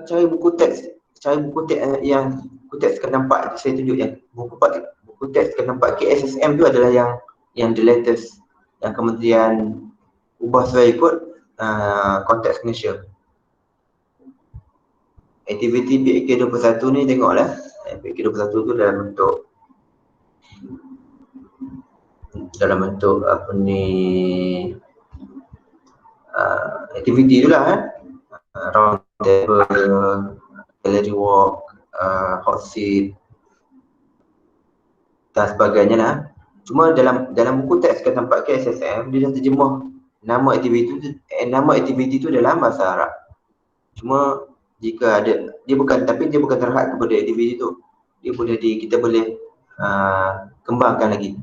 Speaker 1: cari buku teks yang buku teks akan nampak, saya tunjuk yang buku teks akan nampak KSSM tu adalah yang the latest, yang kementerian ubah supaya ikut konteks Malaysia. Aktiviti PAK 21 ni tengoklah. PAK 21 tu dalam bentuk apa ni, aktiviti tu lah round table, gallery walk, hot seat dan sebagainya lah. Cuma dalam buku teks akan nampak KSSM dia dah terjemah nama aktiviti tu dalam bahasa Arab. Cuma jika ada, dia bukan terhad kepada aktiviti tu. Dia kita boleh kembangkan lagi.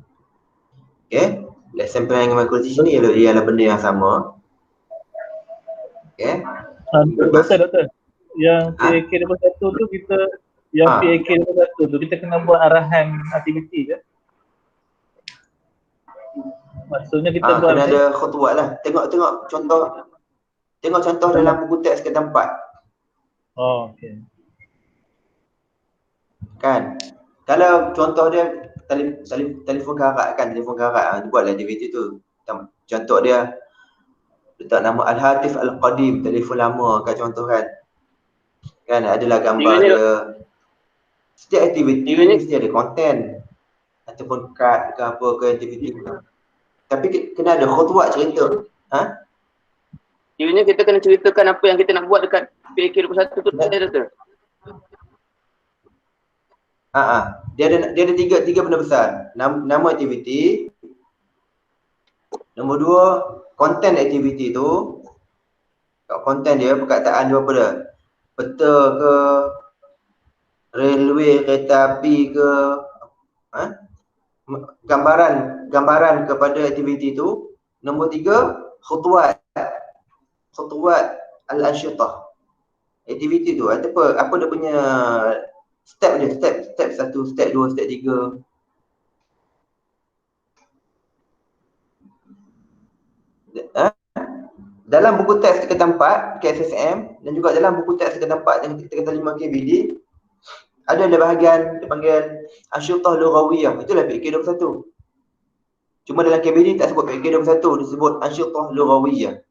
Speaker 1: Okay, lesson plan dengan microteach ni ialah benda yang sama. Okay.
Speaker 2: Doktor. Yang PAK 21 tu kita, PAK 21 tu kita kena buat arahan aktiviti ke? Maksudnya kita buat
Speaker 1: kena ada khutuat lah. Tengok contoh dalam buku teks ke tempat.
Speaker 2: Oh, okey.
Speaker 1: Kan? Kalau contoh dia telefon karat kan, buatlah aktiviti tu. Contoh dia letak nama Al-Hatif Al-Qadim, telefon lama kan, contoh kan. Kan adalah gambar dia. Setiap aktiviti mesti ada konten ataupun kad ke apa ke aktiviti tu. Tapi kena ada khutuat cerita.
Speaker 3: Kiranya kita kena ceritakan apa yang kita nak buat dekat PAK 21 tu ada ke?
Speaker 1: Dia ada tiga benda besar. Nama aktiviti. Nombor 2, konten aktiviti tu. Konten dia, perkataan dia apa dia? Peta ke, railway, kereta api ke, gambaran kepada aktiviti tu. Nombor 3, khutuat al-ansyitah. Aktiviti tu apa dia punya step 1, step 2, step 3. Dalam buku teks tingkatan 4 KSSM dan juga dalam buku teks tingkatan 4 yang tingkatan 5 KBD ada bahagian dipanggil ansyitah lughawiyah. Itulah PAK 21. Cuma dalam KBD tak sebut PAK 21, disebut ansyitah lughawiyah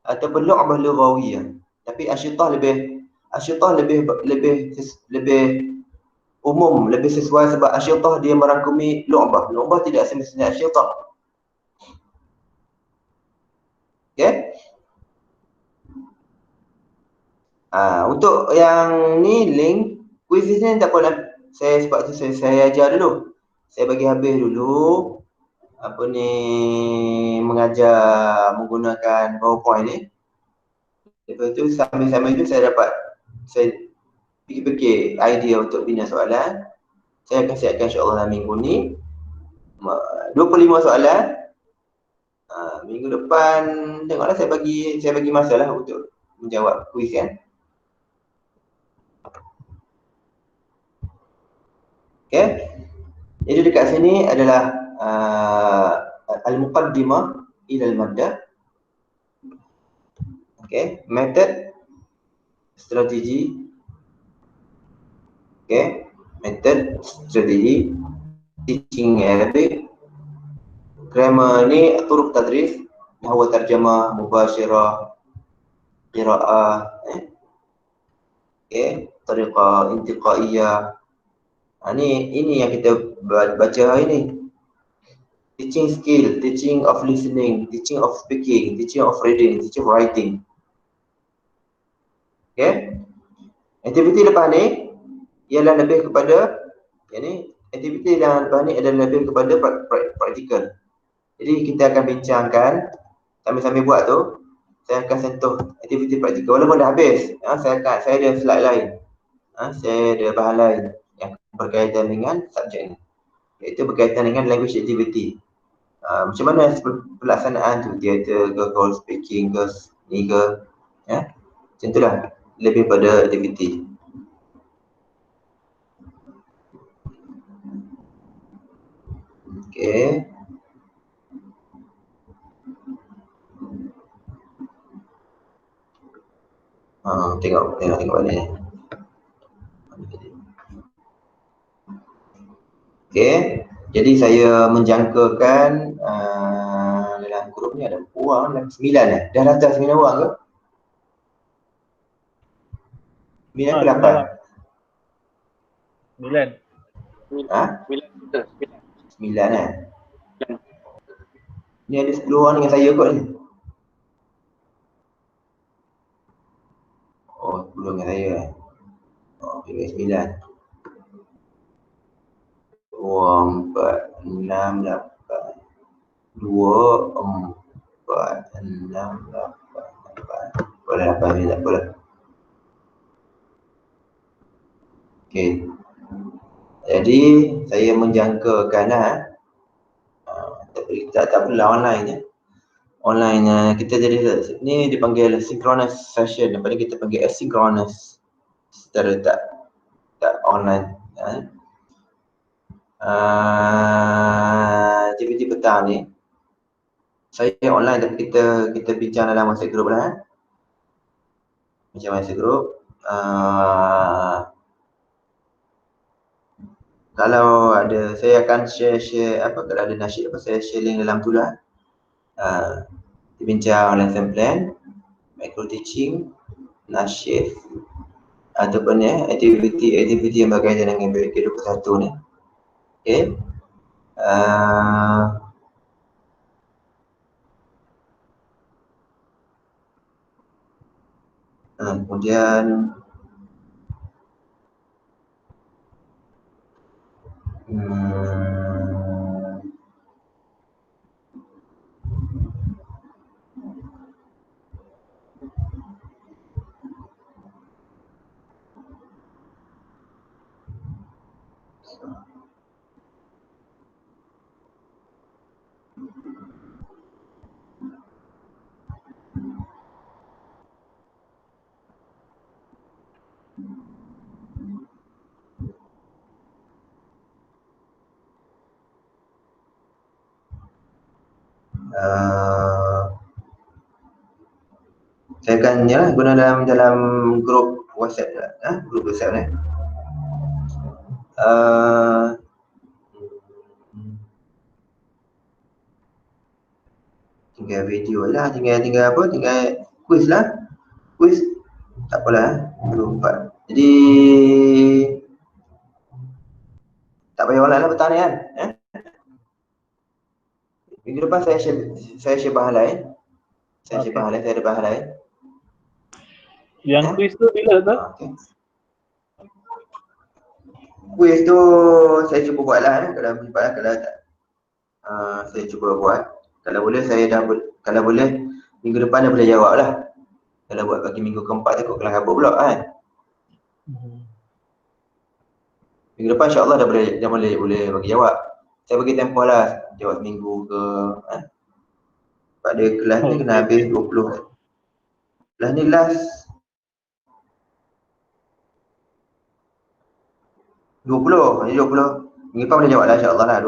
Speaker 1: ataupun lu'bah lughawiyah. Tapi ansyitah lebih umum, lebih sesuai sebab ansyitah dia merangkumi lu'bah. Lu'bah tidak semestinya ansyitah. Okay. Untuk yang ni link quiz ni tak apalah. Sebab tu saya ajar dulu. Saya bagi habis dulu apa ni, mengajar menggunakan PowerPoint ni. Lepas tu sambil tu saya fikir idea untuk bina soalan. Saya akan siapkan insya-Allah dalam minggu ni 25 soalan. Minggu depan tengoklah saya bagi masa lah untuk menjawab kuis kan. Okay. Jadi dekat sini adalah al-muqaddimah ila al-maddah. Okay, method, strategi. Okay, method, strategi. teaching Arabic. Grammar ni turuk tadris, nahwu tarjamah, mubasyirah, qiraah, tariqah intiqaiyah. Ini yang kita baca hari ni. Teaching skill, teaching of listening, teaching of speaking, teaching of reading, teaching of writing. Okay? Aktiviti lepas ni ialah lebih kepada aktiviti yang lepas ni adalah lebih kepada praktikal. Jadi kita akan bincangkan sambil-sambil buat tu, saya akan sentuh aktiviti praktikal. Walaupun dah habis, saya ada slide lain. Saya ada bahan lain yang berkaitan dengan subjek ni. Iaitu berkaitan dengan language activity. Macam mana pelaksanaan tu, theater ke, call speaking ke, ni ke, macam itulah, lebih pada aktiviti. Okay. Tengok balik ni. Okay. Jadi saya menjangkakan dalam grup ni ada orang 9 Dah daftar 9 orang ke? 9 ke 8?
Speaker 2: 9.
Speaker 1: 9 Ni ada 10 orang dengan saya kot ni. Oh, 10 dengan saya. Oh, 9. 2, 4, 6, 8. 2, 4, 6, 8. Boleh 8 ni tak boleh. Okay. Jadi saya menjangkakan tak apalah online je. Online kita jadi ni dipanggil synchronous session, lepas ni kita panggil asynchronous secara tak online. Aktiviti petang ni saya online tapi kita bincang dalam WhatsApp group lah. Macam WhatsApp group. Kalau ada, saya akan share kalau ada nasyid saya share link dalam tu lah. Bincang lesson plan, micro teaching, nasyid ataupun aktiviti yang berkaitan dengan PKK 21 ni. Okay. Kemudian saya akan guna dalam grup WhatsApp grup WhatsApp ni. Tinggal video lah, tinggal quiz lah. Quiz tak apalah, belum buat. Jadi tak payah online lah petang ni kan. Minggu depan saya share bahan lain. Saya ada bahan lain.
Speaker 2: Yang quiz tu bila tu?
Speaker 1: Quiz tu saya cuba buat lah. Kalau tak, saya cuba buat. Kalau boleh minggu depan dah boleh jawab lah. Kalau buat bagi minggu keempat takut kelang kabut pula kan. Minggu depan insyaAllah dah boleh bagi jawab. Saya bagi tempoh lah, jawab seminggu ke. Pada kelas ni kena habis 20. Kelas ni last 20. Minggu depan boleh jawab lah insyaAllah lah.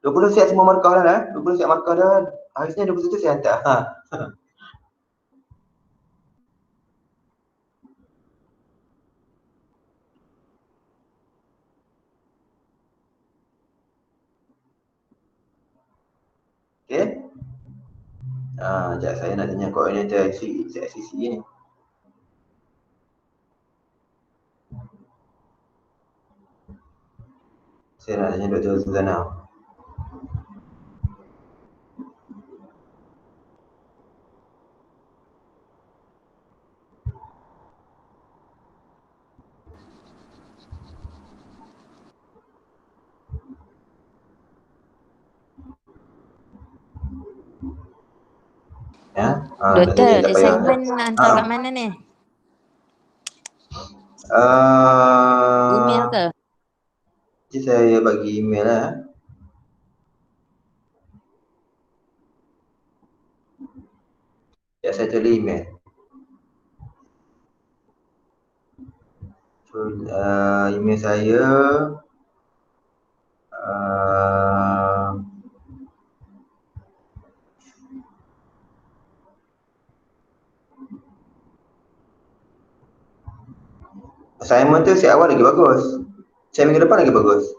Speaker 1: 20 siap semua markah dah lah. 20 siap markah dah. Hari Senin 21 saya hantar. Sekejap saya nak tanya koordinator SCC ni. Saya nak tanya Dr. Suzana. Ya?
Speaker 4: Doktor,
Speaker 1: tak payah.
Speaker 4: assignment nak hantar kat mana ni? Email ke?
Speaker 1: Nanti saya bagi email lah. Ya, saya tulis email. So, email saya assignment tu siap awal lagi bagus. Siap minggu depan lagi bagus.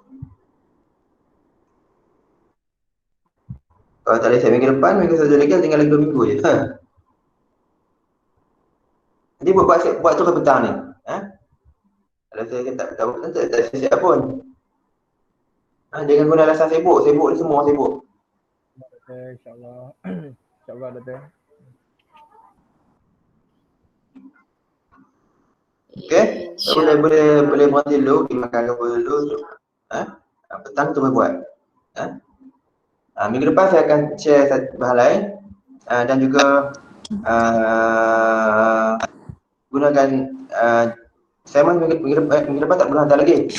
Speaker 1: Kalau tak boleh siap minggu depan, minggu satu lagi tinggal lagi 2 minggu je. Nanti buat tu ke petang ni. Kalau saya tak siap pun. Jangan guna alasan sibuk ni semua sibuk.
Speaker 6: InsyaAllah. InsyaAllah Doktor.
Speaker 1: Okay? Boleh berhenti dulu, pergi makan apa dulu. Petang tu boleh buat. Minggu depan saya akan share satu bahan lain dan juga gunakan assignment minggu depan tak boleh hantar lagi.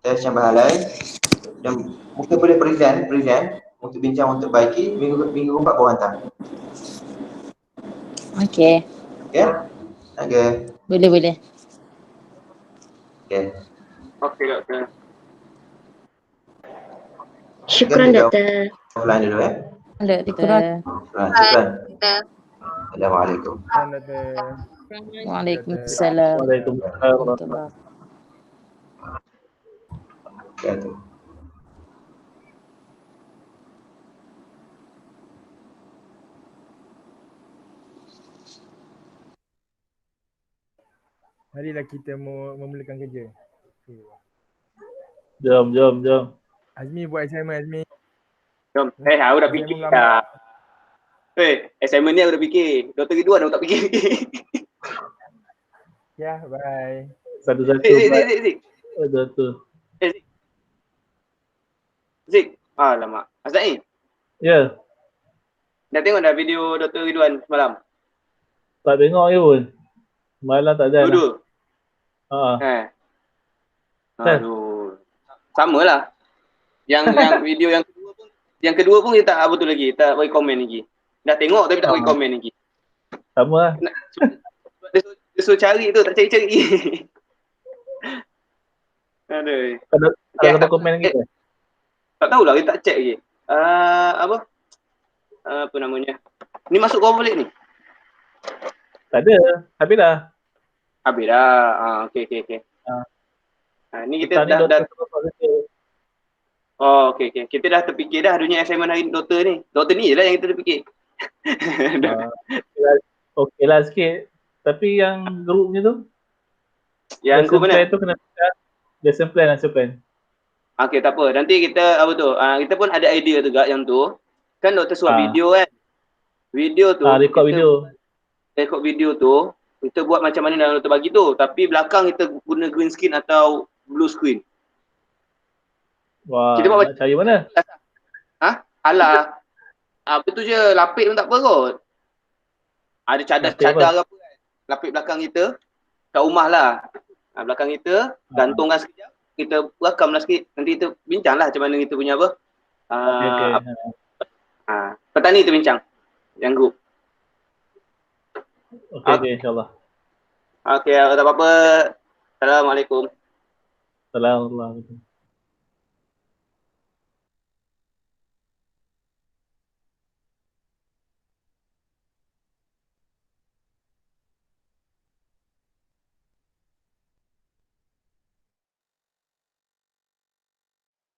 Speaker 1: Saya share bahan lain dan mungkin boleh present untuk bincang untuk baiki minggu keempat baru hantar.
Speaker 4: Okey.
Speaker 1: Okay.
Speaker 4: Boleh.
Speaker 1: Okay.
Speaker 3: Okey doktor.
Speaker 7: Syukran doktor.
Speaker 1: Offline dulu
Speaker 4: Doktor.
Speaker 1: Syukran. Assalamualaikum.
Speaker 6: Doktor.
Speaker 4: Waalaikumsalam.
Speaker 2: Waalaikumsalam.
Speaker 1: Wabarakatuh.
Speaker 6: Marilah kita memulakan kerja.
Speaker 2: Jom.
Speaker 6: Azmi buat assignment Azmi.
Speaker 3: Jom. Aku dah fikir dah. Assignment ni aku dah fikir. Doktor Ridwan aku tak fikir.
Speaker 6: Ya, bye.
Speaker 2: Satu-satu. Satu.
Speaker 3: Zik. Alamak. Azrain.
Speaker 2: Ya.
Speaker 3: Dah tengok dah video Dr. Ridwan semalam?
Speaker 2: Tak tengok je pun. Malam tak ada.
Speaker 3: Dua-dua?
Speaker 2: Kan?
Speaker 3: Aduh. Sama lah. Yang video yang kedua pun kita tak betul lagi. Tak bagi komen lagi. Dah tengok tapi tak bagi komen lagi.
Speaker 2: Sama lah.
Speaker 3: Dia suruh cari tu, tak cari-cari. Aduh.
Speaker 2: Ada komen lagi ke?
Speaker 3: Tak tahulah, kita tak check lagi. Apa namanya? Ni masuk kau balik ni?
Speaker 2: Tak ada. Habis dah.
Speaker 3: Habis dah. Okey. Ni kita dah okey. Kita dah terfikir dah dunia assignment hari doktor ni. Doktor ni je lah yang kita terfikir.
Speaker 2: Okey lah sikit. Tapi yang grupnya tu?
Speaker 3: Yang group mana?
Speaker 2: Tu kena lesson plan.
Speaker 3: Okey, tak apa. Nanti kita kita pun ada idea juga yang tu. Kan doktor suap video kan? Video tu. Record video tu. Kita buat macam mana yang doktor bagi tu. Tapi belakang kita guna green screen atau blue screen.
Speaker 2: Wah,
Speaker 3: kita buat
Speaker 2: nak cari mana?
Speaker 3: Alah. Apa tu je, lapik pun tak apa kot. Ada cadar ke apa kan. Lapik belakang kita. Kat rumah lah. Belakang kita, gantungkan sekejap. Kita rakamlah sikit. Nanti kita bincang lah macam mana kita punya apa. Petang ni kita bincang. Yang grup.
Speaker 2: Okey, insyaAllah.
Speaker 3: Okey, tak apa-apa. Assalamualaikum.
Speaker 2: Assalamualaikum.